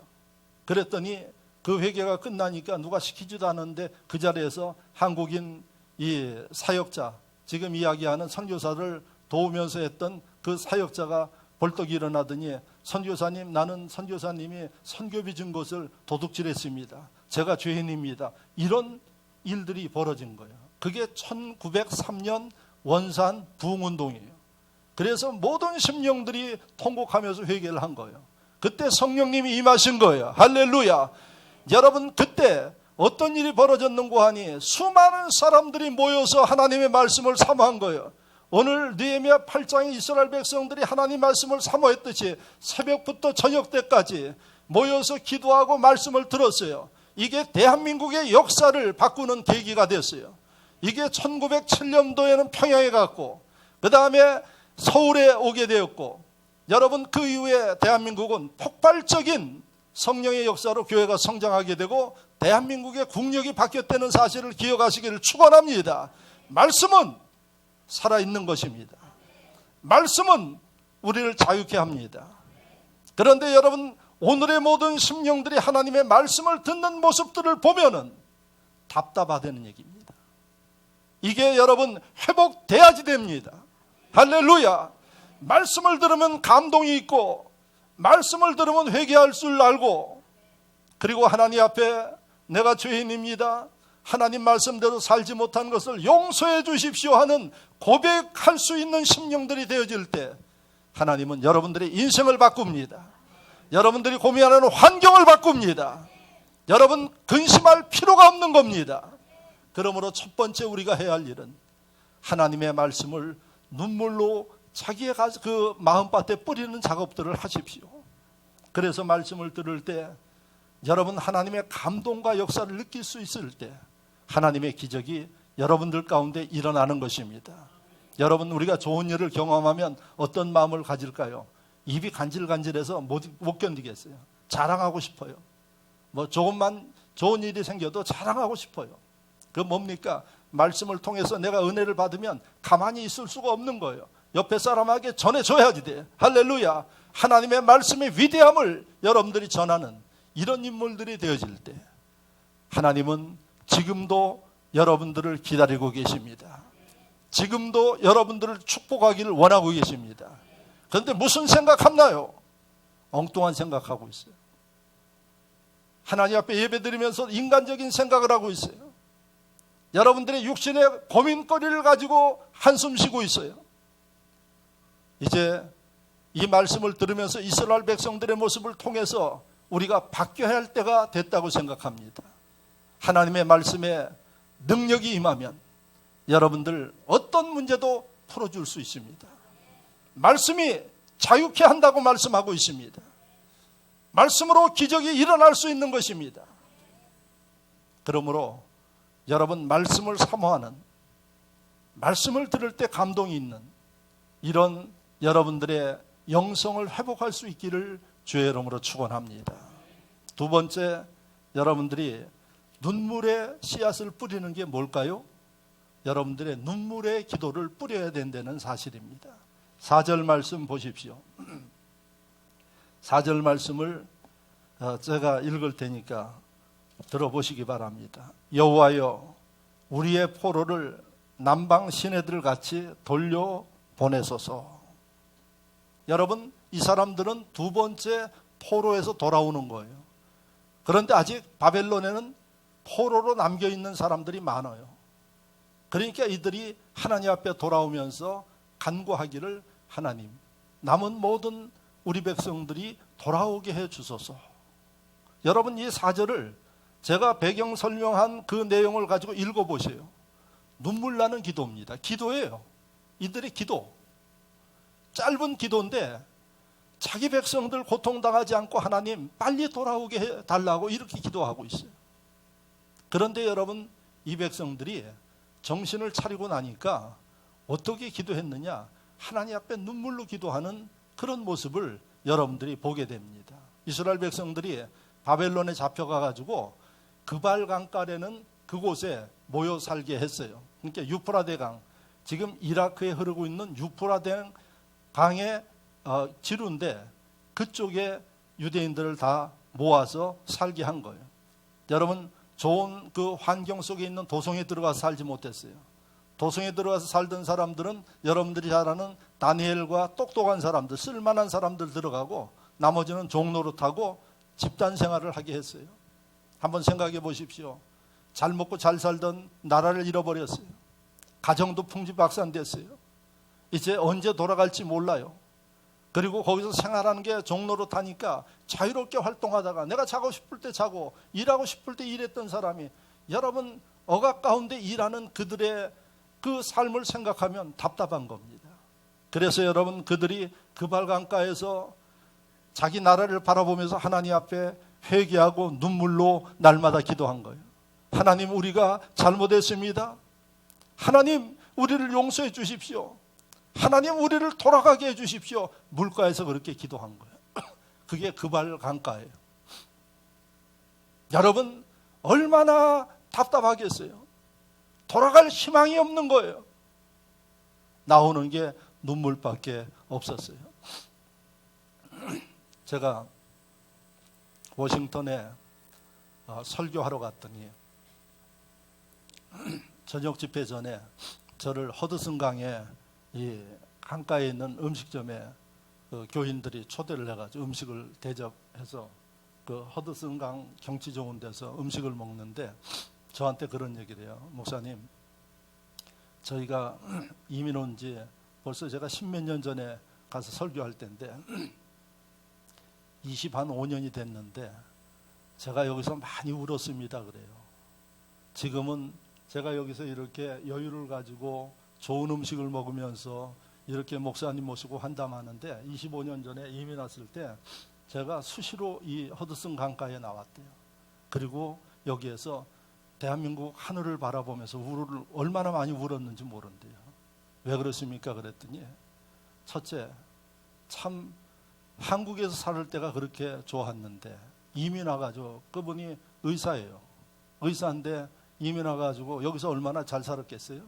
그랬더니 그 회개가 끝나니까 누가 시키지도 않았는데 그 자리에서 한국인 이 사역자, 지금 이야기하는 선교사를 도우면서 했던 그 사역자가 벌떡 일어나더니 선교사님, 나는 선교사님이 선교비 준 것을 도둑질했습니다. 제가 죄인입니다. 이런 일들이 벌어진 거예요. 그게 1903년 원산 부흥운동이에요. 그래서 모든 심령들이 통곡하면서 회개를 한 거예요. 그때 성령님이 임하신 거예요. 할렐루야. 여러분, 그때 어떤 일이 벌어졌는고 하니 수많은 사람들이 모여서 하나님의 말씀을 사모한 거예요. 오늘 느헤미야 8장에 이스라엘 백성들이 하나님 말씀을 사모했듯이 새벽부터 저녁 때까지 모여서 기도하고 말씀을 들었어요. 이게 대한민국의 역사를 바꾸는 계기가 됐어요. 이게 1907년도에는 평양에 갔고 그 다음에 서울에 오게 되었고, 여러분 그 이후에 대한민국은 폭발적인 성령의 역사로 교회가 성장하게 되고 대한민국의 국력이 바뀌었다는 사실을 기억하시기를 축원합니다. 말씀은 살아있는 것입니다. 말씀은 우리를 자유케 합니다. 그런데 여러분, 오늘의 모든 심령들이 하나님의 말씀을 듣는 모습들을 보면은 답답하다는 얘기입니다. 이게 여러분 회복돼야지 됩니다. 할렐루야. 말씀을 들으면 감동이 있고 말씀을 들으면 회개할 줄 알고, 그리고 하나님 앞에 내가 죄인입니다, 하나님 말씀대로 살지 못한 것을 용서해 주십시오 하는 고백할 수 있는 심령들이 되어질 때 하나님은 여러분들의 인생을 바꿉니다. 여러분들이 고민하는 환경을 바꿉니다. 여러분 근심할 필요가 없는 겁니다. 그러므로 첫 번째 우리가 해야 할 일은 하나님의 말씀을 눈물로 자기의 그 마음밭에 뿌리는 작업들을 하십시오. 그래서 말씀을 들을 때 여러분 하나님의 감동과 역사를 느낄 수 있을 때 하나님의 기적이 여러분들 가운데 일어나는 것입니다. 여러분, 우리가 좋은 일을 경험하면 어떤 마음을 가질까요? 입이 간질간질해서 못 견디겠어요. 자랑하고 싶어요. 뭐 조금만 좋은 일이 생겨도 자랑하고 싶어요. 그 뭡니까? 말씀을 통해서 내가 은혜를 받으면 가만히 있을 수가 없는 거예요. 옆에 사람에게 전해줘야지 돼. 할렐루야. 하나님의 말씀의 위대함을 여러분들이 전하는 이런 인물들이 되어질 때 하나님은 지금도 여러분들을 기다리고 계십니다. 지금도 여러분들을 축복하기를 원하고 계십니다. 그런데 무슨 생각하나요? 엉뚱한 생각하고 있어요. 하나님 앞에 예배드리면서 인간적인 생각을 하고 있어요. 여러분들의 육신의 고민거리를 가지고 한숨 쉬고 있어요. 이제 이 말씀을 들으면서 이스라엘 백성들의 모습을 통해서 우리가 바뀌어야 할 때가 됐다고 생각합니다. 하나님의 말씀에 능력이 임하면 여러분들 어떤 문제도 풀어줄 수 있습니다. 말씀이 자유케 한다고 말씀하고 있습니다. 말씀으로 기적이 일어날 수 있는 것입니다. 그러므로 여러분 말씀을 사모하는, 말씀을 들을 때 감동이 있는 이런 여러분들의 영성을 회복할 수 있기를 주의 이름으로 축원합니다. 두 번째, 여러분들이 눈물의 씨앗을 뿌리는 게 뭘까요? 여러분들의 눈물의 기도를 뿌려야 된다는 사실입니다. 4절 말씀 보십시오. 4절 말씀을 제가 읽을 테니까 들어보시기 바랍니다. 여호와여, 우리의 포로를 남방 시내들 같이 돌려보내소서. 여러분, 이 사람들은 두 번째 포로에서 돌아오는 거예요. 그런데 아직 바벨론에는 포로로 남겨있는 사람들이 많아요. 그러니까 이들이 하나님 앞에 돌아오면서 간구하기를, 하나님, 남은 모든 우리 백성들이 돌아오게 해 주소서. 여러분, 이 4절을 제가 배경 설명한 그 내용을 가지고 읽어보세요. 눈물 나는 기도입니다. 기도예요. 이들의 기도. 짧은 기도인데 자기 백성들 고통당하지 않고 하나님 빨리 돌아오게 해달라고 이렇게 기도하고 있어요. 그런데 여러분, 이 백성들이 정신을 차리고 나니까 어떻게 기도했느냐? 하나님 앞에 눈물로 기도하는 그런 모습을 여러분들이 보게 됩니다. 이스라엘 백성들이 바벨론에 잡혀가 가지고 그발 강가라는 그곳에 모여 살게 했어요. 그러니까 유프라데 강, 지금 이라크에 흐르고 있는 유프라데 강의 지루인데 그쪽에 유대인들을 다 모아서 살게 한 거예요. 여러분, 좋은 그 환경 속에 있는 도성에 들어가서 살지 못했어요. 도성에 들어가서 살던 사람들은 여러분들이 잘 아는 다니엘과 똑똑한 사람들, 쓸만한 사람들 들어가고 나머지는 종노릇하고 집단 생활을 하게 했어요. 한번 생각해 보십시오. 잘 먹고 잘 살던 나라를 잃어버렸어요. 가정도 풍지박산됐어요. 이제 언제 돌아갈지 몰라요. 그리고 거기서 생활하는 게 종노릇하니까 자유롭게 활동하다가 내가 자고 싶을 때 자고 일하고 싶을 때 일했던 사람이, 여러분, 억압 가운데 일하는 그들의 그 삶을 생각하면 답답한 겁니다. 그래서 여러분, 그들이 그발 강가에서 자기 나라를 바라보면서 하나님 앞에 회개하고 눈물로 날마다 기도한 거예요. 하나님, 우리가 잘못했습니다. 하나님, 우리를 용서해 주십시오. 하나님, 우리를 돌아가게 해 주십시오. 물가에서 그렇게 기도한 거예요. 그게 그발 강가예요. 여러분, 얼마나 답답하겠어요. 돌아갈 희망이 없는 거예요. 나오는 게 눈물밖에 없었어요. 제가 워싱턴에 설교하러 갔더니 저녁 집회 전에 저를 허드슨 강에 이 강가에 있는 음식점에 그 교인들이 초대를 해가지고 음식을 대접해서 그 허드슨 강 경치 좋은 데서 음식을 먹는데 저한테 그런 얘기를 해요. 목사님, 저희가 이민 온 지 벌써 제가 10몇 년 전에 가서 설교할 때인데 25년이 됐는데 제가 여기서 많이 울었습니다 그래요. 지금은 제가 여기서 이렇게 여유를 가지고 좋은 음식을 먹으면서 이렇게 목사님 모시고 한담하는데 25년 전에 이민 왔을 때 제가 수시로 이 허드슨 강가에 나왔대요. 그리고 여기에서 대한민국 하늘을 바라보면서 얼마나 많이 울었는지 모른대요. 왜 그렇습니까? 그랬더니 첫째, 참 한국에서 살 때가 그렇게 좋았는데 이민 와가지고, 그분이 의사예요. 의사인데 이민 와가지고 여기서 얼마나 잘 살았겠어요?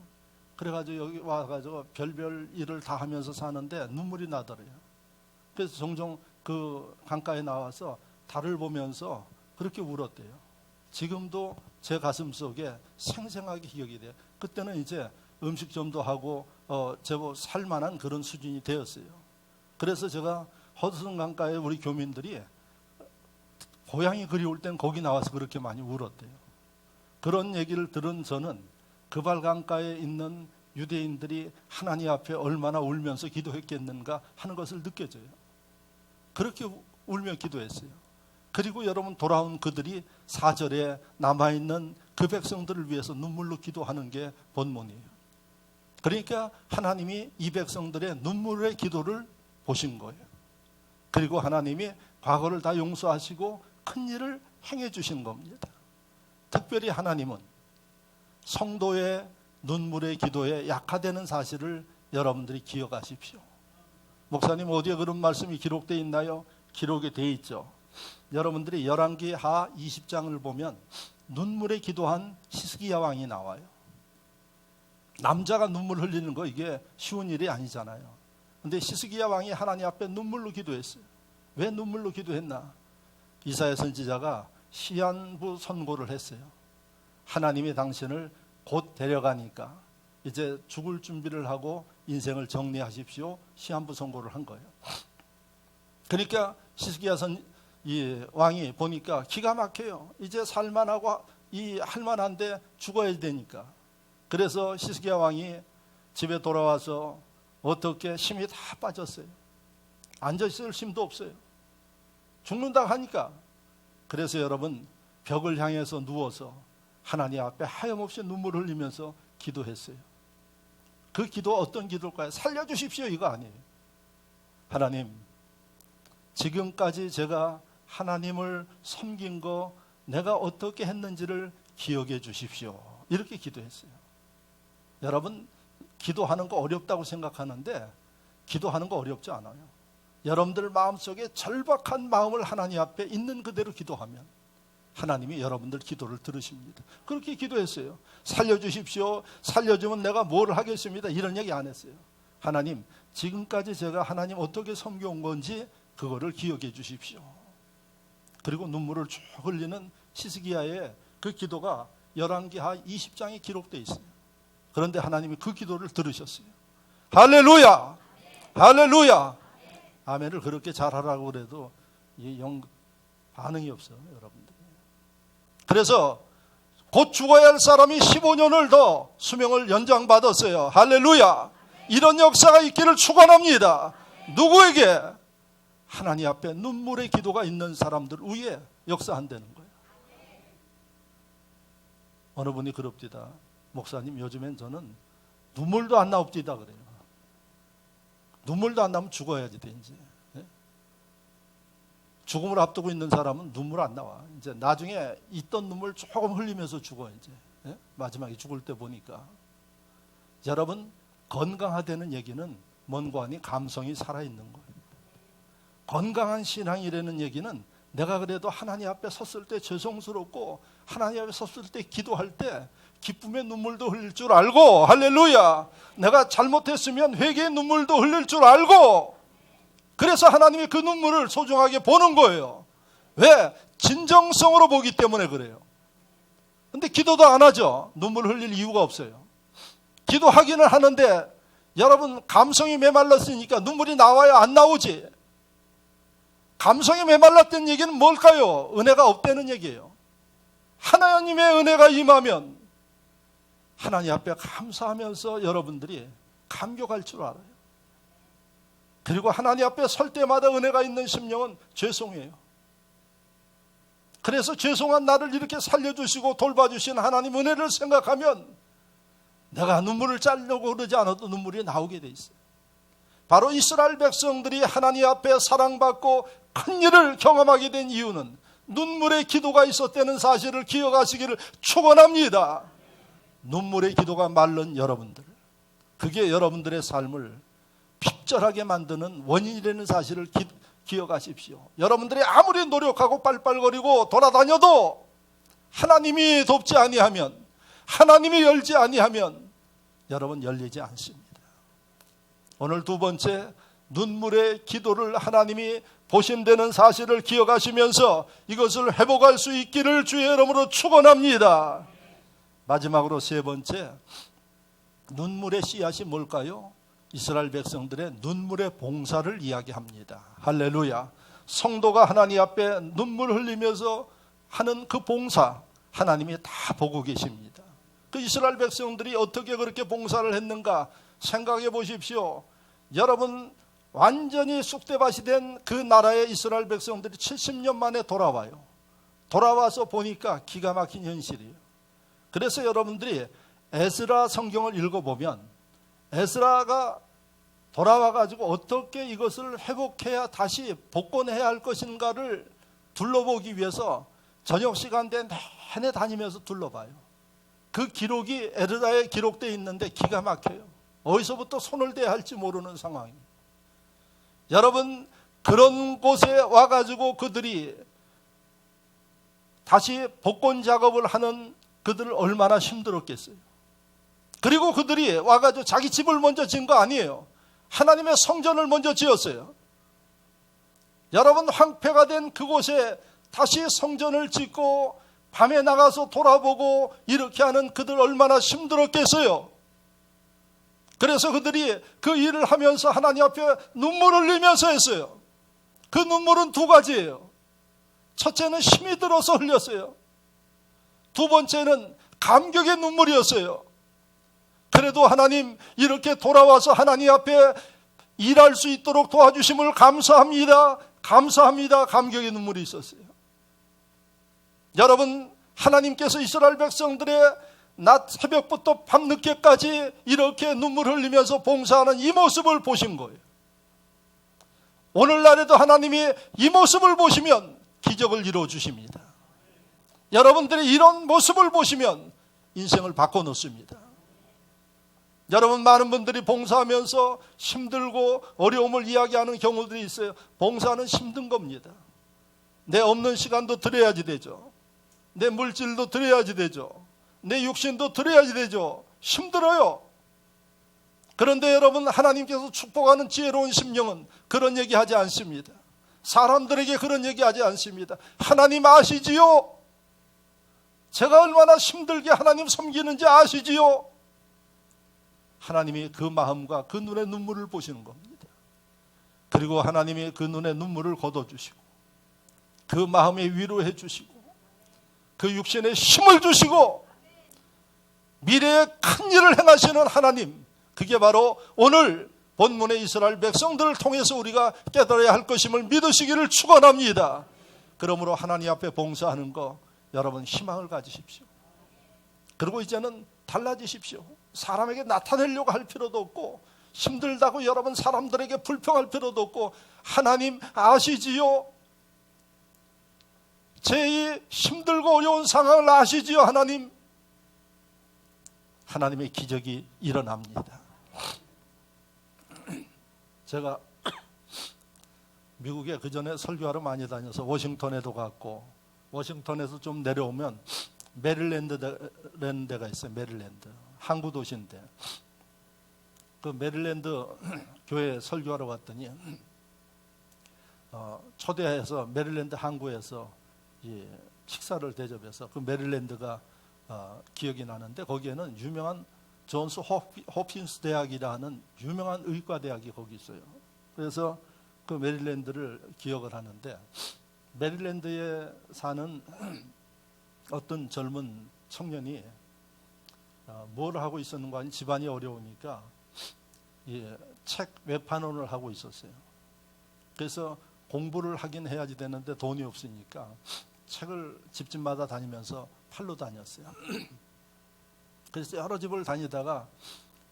그래가지고 여기 와가지고 별별 일을 다 하면서 사는데 눈물이 나더래요. 그래서 종종 그 강가에 나와서 달을 보면서 그렇게 울었대요. 지금도 제 가슴 속에 생생하게 기억이 돼요. 그때는 이제 음식점도 하고 제법 살만한 그런 수준이 되었어요. 그래서 제가 허드슨 강가에 우리 교민들이 고향이 그리울 땐 거기 나와서 그렇게 많이 울었대요. 그런 얘기를 들은 저는 그발 강가에 있는 유대인들이 하나님 앞에 얼마나 울면서 기도했겠는가 하는 것을 느껴져요. 그렇게 울며 기도했어요. 그리고 여러분, 돌아온 그들이 4절에 남아있는 그 백성들을 위해서 눈물로 기도하는 게 본문이에요. 그러니까 하나님이 이 백성들의 눈물의 기도를 보신 거예요. 그리고 하나님이 과거를 다 용서하시고 큰 일을 행해 주신 겁니다. 특별히 하나님은 성도의 눈물의 기도에 약화되는 사실을 여러분들이 기억하십시오. 목사님, 어디에 그런 말씀이 기록되어 있나요? 기록이 되어 있죠. 여러분들이 열왕기 하 20장을 보면 눈물에 기도한 히스기야 왕이 나와요. 남자가 눈물 흘리는 거 이게 쉬운 일이 아니잖아요. 근데 히스기야 왕이 하나님 앞에 눈물로 기도했어요. 왜 눈물로 기도했나? 이사야 선지자가 시한부 선고를 했어요. 하나님이 당신을 곧 데려가니까 이제 죽을 준비를 하고 인생을 정리하십시오. 시한부 선고를 한 거예요. 그러니까 히스기야 이 왕이 보니까 기가 막혀요. 이제 살만하고 이 할만한데 죽어야 되니까. 그래서 히스기야 왕이 집에 돌아와서 어떻게 힘이 다 빠졌어요. 앉아있을 힘도 없어요. 죽는다 하니까. 그래서 여러분, 벽을 향해서 누워서 하나님 앞에 하염없이 눈물을 흘리면서 기도했어요. 그 기도 어떤 기도일까요? 살려주십시오 이거 아니에요. 하나님, 지금까지 제가 하나님을 섬긴 거 내가 어떻게 했는지를 기억해 주십시오. 이렇게 기도했어요. 여러분, 기도하는 거 어렵다고 생각하는데 기도하는 거 어렵지 않아요. 여러분들 마음속에 절박한 마음을 하나님 앞에 있는 그대로 기도하면 하나님이 여러분들 기도를 들으십니다. 그렇게 기도했어요. 살려주십시오. 살려주면 내가 뭘 하겠습니다. 이런 얘기 안 했어요. 하나님, 지금까지 제가 하나님 어떻게 섬겨온 건지 그거를 기억해 주십시오. 그리고 눈물을 쭉 흘리는 히스기야의 그 기도가 열왕기하 20장에 기록되어 있어요. 그런데 하나님이 그 기도를 들으셨어요. 할렐루야! 할렐루야! 아멘을 그렇게 잘하라고 그래도 반응이 없어요, 여러분들. 그래서 곧 죽어야 할 사람이 15년을 더 수명을 연장받았어요. 할렐루야! 이런 역사가 있기를 축원합니다. 누구에게? 하나님 앞에 눈물의 기도가 있는 사람들 위에 역사한다는 거예요. 어느 분이 그럽디다. 목사님, 요즘엔 저는 눈물도 안 나옵디다 그래요. 눈물도 안 나면 죽어야지 돼 이제. 죽음을 앞두고 있는 사람은 눈물 안 나와. 이제 나중에 있던 눈물 조금 흘리면서 죽어 이제. 마지막에 죽을 때 보니까. 여러분, 건강하다는 얘기는 뭔가 아닌 감성이 살아있는 거예요. 건강한 신앙이라는 얘기는 내가 그래도 하나님 앞에 섰을 때 죄송스럽고 하나님 앞에 섰을 때 기도할 때 기쁨의 눈물도 흘릴 줄 알고, 할렐루야, 내가 잘못했으면 회개의 눈물도 흘릴 줄 알고, 그래서 하나님이 그 눈물을 소중하게 보는 거예요. 왜? 진정성으로 보기 때문에 그래요. 근데 기도도 안 하죠. 눈물 흘릴 이유가 없어요. 기도하기는 하는데 여러분, 감성이 메말랐으니까 눈물이 나와야 안 나오지. 감성이 메말랐다는 얘기는 뭘까요? 은혜가 없다는 얘기예요. 하나님의 은혜가 임하면 하나님 앞에 감사하면서 여러분들이 감격할 줄 알아요. 그리고 하나님 앞에 설 때마다 은혜가 있는 심령은 죄송해요. 그래서 죄송한 나를 이렇게 살려주시고 돌봐주신 하나님 은혜를 생각하면 내가 눈물을 짜려고 그러지 않아도 눈물이 나오게 돼 있어요. 바로 이스라엘 백성들이 하나님 앞에 사랑받고 큰 일을 경험하게 된 이유는 눈물의 기도가 있었다는 사실을 기억하시기를 축원합니다. 눈물의 기도가 마른 여러분들, 그게 여러분들의 삶을 핍절하게 만드는 원인이라는 사실을 기억하십시오. 여러분들이 아무리 노력하고 빨빨거리고 돌아다녀도 하나님이 돕지 아니하면, 하나님이 열지 아니하면 여러분 열리지 않습니다. 오늘 두 번째, 눈물의 기도를 하나님이 보신다는 사실을 기억하시면서 이것을 회복할 수 있기를 주의 이름으로 축원합니다. 마지막으로 세 번째, 눈물의 씨앗이 뭘까요? 이스라엘 백성들의 눈물의 봉사를 이야기합니다. 할렐루야. 성도가 하나님 앞에 눈물 흘리면서 하는 그 봉사, 하나님이 다 보고 계십니다. 그 이스라엘 백성들이 어떻게 그렇게 봉사를 했는가 생각해 보십시오. 여러분, 완전히 쑥대밭이 된 그 나라의 이스라엘 백성들이 70년 만에 돌아와요. 돌아와서 보니까 기가 막힌 현실이에요. 그래서 여러분들이 에스라 성경을 읽어보면 에스라가 돌아와가지고 어떻게 이것을 회복해야 다시 복권해야 할 것인가를 둘러보기 위해서 저녁 시간대 내내 다니면서 둘러봐요. 그 기록이 에스라에 기록되어 있는데 기가 막혀요. 어디서부터 손을 대야 할지 모르는 상황이에요. 여러분, 그런 곳에 와가지고 그들이 다시 복권 작업을 하는 그들을 얼마나 힘들었겠어요. 그리고 그들이 와가지고 자기 집을 먼저 지은 거 아니에요. 하나님의 성전을 먼저 지었어요. 여러분, 황폐가 된 그곳에 다시 성전을 짓고 밤에 나가서 돌아보고 이렇게 하는 그들 얼마나 힘들었겠어요. 그래서 그들이 그 일을 하면서 하나님 앞에 눈물을 흘리면서 했어요. 그 눈물은 두 가지예요. 첫째는 힘이 들어서 흘렸어요. 두 번째는 감격의 눈물이었어요. 그래도 하나님, 이렇게 돌아와서 하나님 앞에 일할 수 있도록 도와주심을 감사합니다. 감사합니다. 감격의 눈물이 있었어요. 여러분, 하나님께서 이스라엘 백성들의 낮 새벽부터 밤늦게까지 이렇게 눈물 흘리면서 봉사하는 이 모습을 보신 거예요. 오늘날에도 하나님이 이 모습을 보시면 기적을 이루어 주십니다. 여러분들이 이런 모습을 보시면 인생을 바꿔놓습니다. 여러분, 많은 분들이 봉사하면서 힘들고 어려움을 이야기하는 경우들이 있어요. 봉사는 힘든 겁니다. 내 없는 시간도 드려야지 되죠. 내 물질도 드려야지 되죠. 내 육신도 드려야지 되죠. 힘들어요. 그런데 여러분, 하나님께서 축복하는 지혜로운 심령은 그런 얘기하지 않습니다. 사람들에게 그런 얘기하지 않습니다. 하나님 아시지요? 제가 얼마나 힘들게 하나님 섬기는지 아시지요? 하나님이 그 마음과 그 눈의 눈물을 보시는 겁니다. 그리고 하나님이 그 눈의 눈물을 걷어주시고 그 마음에 위로해 주시고 그 육신에 힘을 주시고 미래에 큰 일을 행하시는 하나님, 그게 바로 오늘 본문의 이스라엘 백성들을 통해서 우리가 깨달아야 할 것임을 믿으시기를 축원합니다. 그러므로 하나님 앞에 봉사하는 거 여러분 희망을 가지십시오. 그리고 이제는 달라지십시오. 사람에게 나타내려고 할 필요도 없고 힘들다고 여러분 사람들에게 불평할 필요도 없고 하나님 아시지요? 제 이 힘들고 어려운 상황을 아시지요? 하나님. 하나님의 기적이 일어납니다. 제가 미국에 그 전에 설교하러 많이 다녀서 워싱턴에도 갔고, 워싱턴에서 좀 내려오면 메릴랜드라는 데가 있어요. 메릴랜드 항구 도시인데 그 메릴랜드 교회 설교하러 갔더니 초대해서 메릴랜드 항구에서 식사를 대접해서 그 메릴랜드가 기억이 나는데 거기에는 유명한 존스 호핀스 대학이라는 유명한 의과 대학이 거기 있어요. 그래서 그 메릴랜드를 기억을 하는데 메릴랜드에 사는 어떤 젊은 청년이 뭘 하고 있었는가 하니 집안이 어려우니까 책 외판원을 하고 있었어요. 그래서 공부를 하긴 해야지 되는데 돈이 없으니까 책을 집집마다 다니면서 팔러 다녔어요. 그래서 여러 집을 다니다가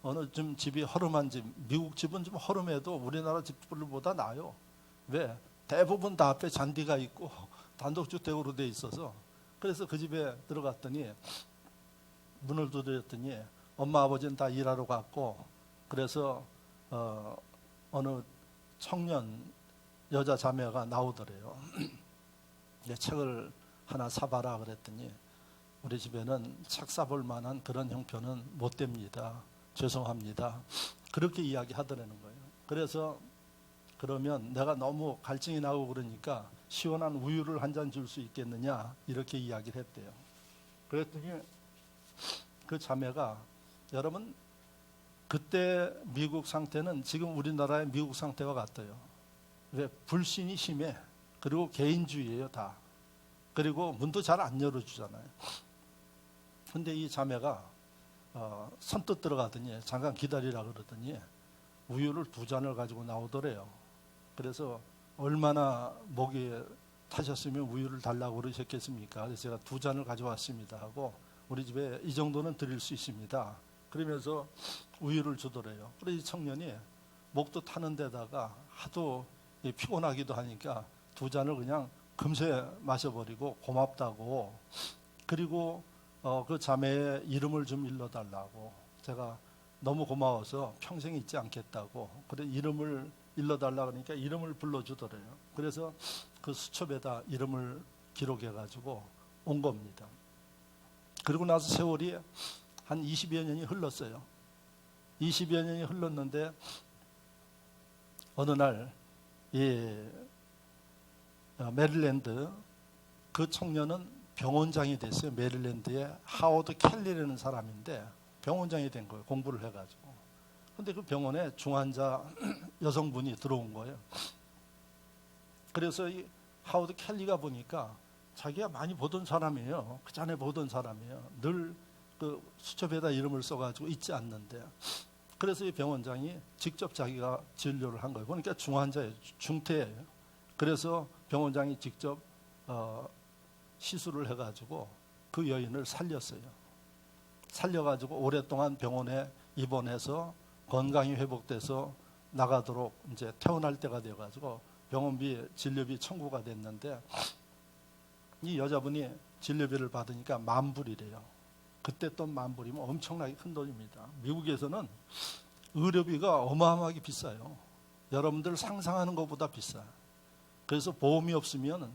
어느 좀 집이 허름한 집, 미국 집은 좀 허름해도 우리나라 집들보다 나아요. 왜? 대부분 다 앞에 잔디가 있고 단독주택으로 돼 있어서. 그래서 그 집에 들어갔더니 문을 두드렸더니 엄마 아버지는 다 일하러 갔고, 그래서 어느 청년 여자 자매가 나오더래요. 책을 하나 사봐라 그랬더니 우리 집에는 책 사볼 만한 그런 형편은 못 됩니다. 죄송합니다. 그렇게 이야기하더라는 거예요. 그래서 그러면 내가 너무 갈증이 나고 그러니까 시원한 우유를 한 잔 줄 수 있겠느냐 이렇게 이야기를 했대요. 그랬더니 그 자매가, 여러분 그때 미국 상태는 지금 우리나라의 미국 상태와 같아요. 왜? 불신이 심해. 그리고 개인주의예요 다. 그리고 문도 잘 안 열어주잖아요. 근데 이 자매가 선뜻 들어가더니 잠깐 기다리라 그러더니 우유를 2잔을 가지고 나오더래요. 그래서 얼마나 목이 타셨으면 우유를 달라고 그러셨겠습니까? 그래서 제가 2잔을 가져왔습니다 하고 우리 집에 이 정도는 드릴 수 있습니다. 그러면서 우유를 주더래요. 그래서 이 청년이 목도 타는 데다가 하도 피곤하기도 하니까 2잔을 그냥 금세 마셔버리고 고맙다고, 그리고 그 자매의 이름을 좀 일러달라고, 제가 너무 고마워서 평생 잊지 않겠다고, 그래 이름을 일러달라 그러니까 이름을 불러주더래요. 그래서 그 수첩에다 이름을 기록해가지고 온 겁니다. 그리고 나서 세월이 한 20여 년이 흘렀어요. 20여 년이 흘렀는데 어느 날 메릴랜드 그 청년은 병원장이 됐어요. 메릴랜드의 하워드 켈리라는 사람인데 병원장이 된 거예요. 공부를 해가지고. 근데 그 병원에 중환자 여성분이 들어온 거예요. 그래서 이 하워드 켈리가 보니까 자기가 많이 보던 사람이에요. 그 전에 보던 사람이에요. 늘 그 수첩에다 이름을 써가지고 잊지 않는데. 그래서 이 병원장이 직접 자기가 진료를 한 거예요. 그러니까 중환자예요. 중태예요. 그래서 병원장이 직접 시술을 해가지고 그 여인을 살렸어요. 살려가지고 오랫동안 병원에 입원해서 건강이 회복돼서 나가도록 이제 퇴원할 때가 돼가지고 병원비, 진료비 청구가 됐는데 이 여자분이 진료비를 받으니까 $10,000이래요. 그때 돈 만불이면 엄청나게 큰 돈입니다. 미국에서는 의료비가 어마어마하게 비싸요. 여러분들 상상하는 것보다 비싸. 그래서 보험이 없으면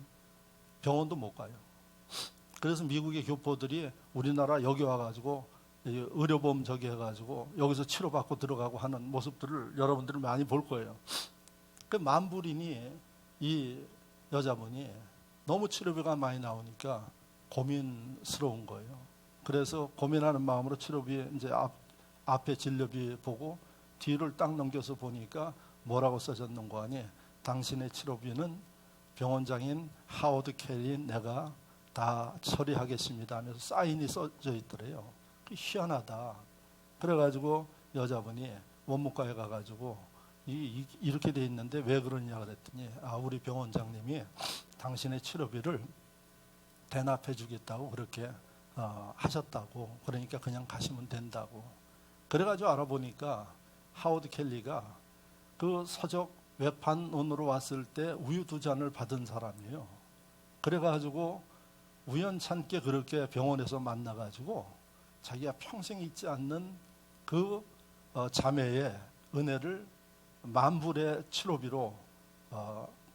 병원도 못 가요. 그래서 미국의 교포들이 우리나라 여기 와가지고 의료보험 저기 해가지고 여기서 치료받고 들어가고 하는 모습들을 여러분들이 많이 볼 거예요. 그 만불이니 이 여자분이 너무 치료비가 많이 나오니까 고민스러운 거예요. 그래서 고민하는 마음으로 치료비 이제 앞에 진료비 보고 뒤를 딱 넘겨서 보니까 뭐라고 써졌는 거 아니? 당신의 치료비는 병원장인 하워드 켈리 내가 다 처리하겠습니다 하면서 사인이 써져 있더래요. 희한하다. 그래가지고 여자분이 원무과에 가가지고 이렇게 돼 있는데 왜 그러냐 그랬더니 우리 병원장님이 당신의 치료비를 대납해 주겠다고 그렇게 하셨다고. 그러니까 그냥 가시면 된다고. 그래가지고 알아보니까 하워드 켈리가 그 서적 외판원으로 왔을 때 우유 2잔을 받은 사람이에요. 그래가지고 우연찮게 그렇게 병원에서 만나가지고 자기가 평생 잊지 않는 그 자매의 은혜를 만불의 치료비로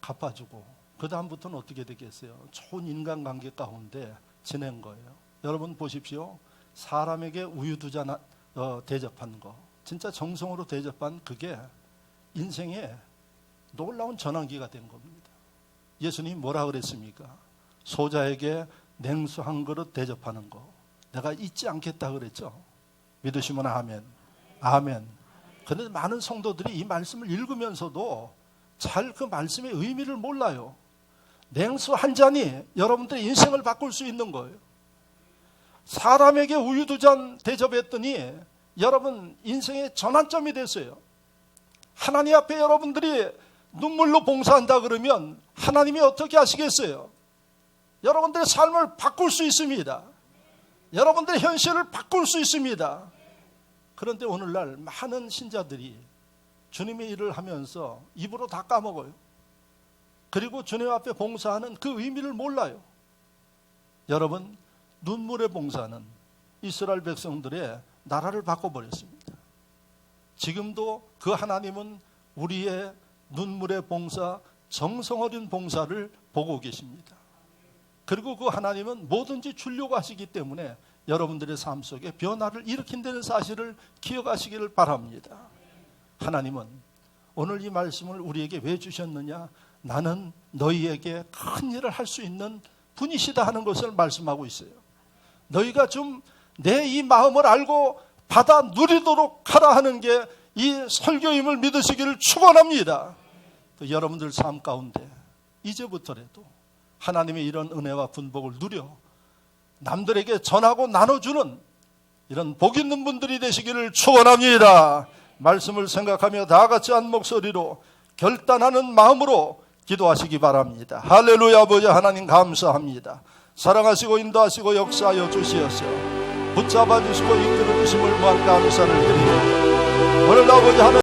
갚아주고 그 다음부터는 어떻게 되겠어요? 좋은 인간관계 가운데 지낸 거예요. 여러분 보십시오. 사람에게 우유 2잔 대접한 거, 진짜 정성으로 대접한 그게 인생에 놀라운 전환기가 된 겁니다. 예수님이 뭐라 그랬습니까? 소자에게 냉수 한 그릇 대접하는 거 내가 잊지 않겠다 그랬죠. 믿으시면 아멘. 아멘. 그런데 많은 성도들이 이 말씀을 읽으면서도 잘 그 말씀의 의미를 몰라요. 냉수 한 잔이 여러분들의 인생을 바꿀 수 있는 거예요. 사람에게 우유 2잔 대접했더니 여러분 인생의 전환점이 됐어요. 하나님 앞에 여러분들이 눈물로 봉사한다 그러면 하나님이 어떻게 하시겠어요? 여러분들의 삶을 바꿀 수 있습니다. 여러분들의 현실을 바꿀 수 있습니다. 그런데 오늘날 많은 신자들이 주님의 일을 하면서 입으로 다 까먹어요. 그리고 주님 앞에 봉사하는 그 의미를 몰라요. 여러분, 눈물의 봉사는 이스라엘 백성들의 나라를 바꿔버렸습니다. 지금도 그 하나님은 우리의 눈물의 봉사, 정성 어린 봉사를 보고 계십니다. 그리고 그 하나님은 뭐든지 주려고 하시기 때문에 여러분들의 삶 속에 변화를 일으킨다는 사실을 기억하시기를 바랍니다. 하나님은 오늘 이 말씀을 우리에게 왜 주셨느냐? 나는 너희에게 큰 일을 할 수 있는 분이시다 하는 것을 말씀하고 있어요. 너희가 좀 내 이 마음을 알고 받아 누리도록 하라 하는 게 이 설교임을 믿으시기를 축원합니다. 또 여러분들 삶 가운데 이제부터라도 하나님의 이런 은혜와 분복을 누려 남들에게 전하고 나눠주는 이런 복 있는 분들이 되시기를 축원합니다. 말씀을 생각하며 다 같이 한 목소리로 결단하는 마음으로 기도하시기 바랍니다. 할렐루야. 아버지 하나님 감사합니다. 사랑하시고 인도하시고 역사하여 주시어서 붙잡아 주시고 이끌어 주심을 무한 감사를 드리고 오늘 아버지 하나님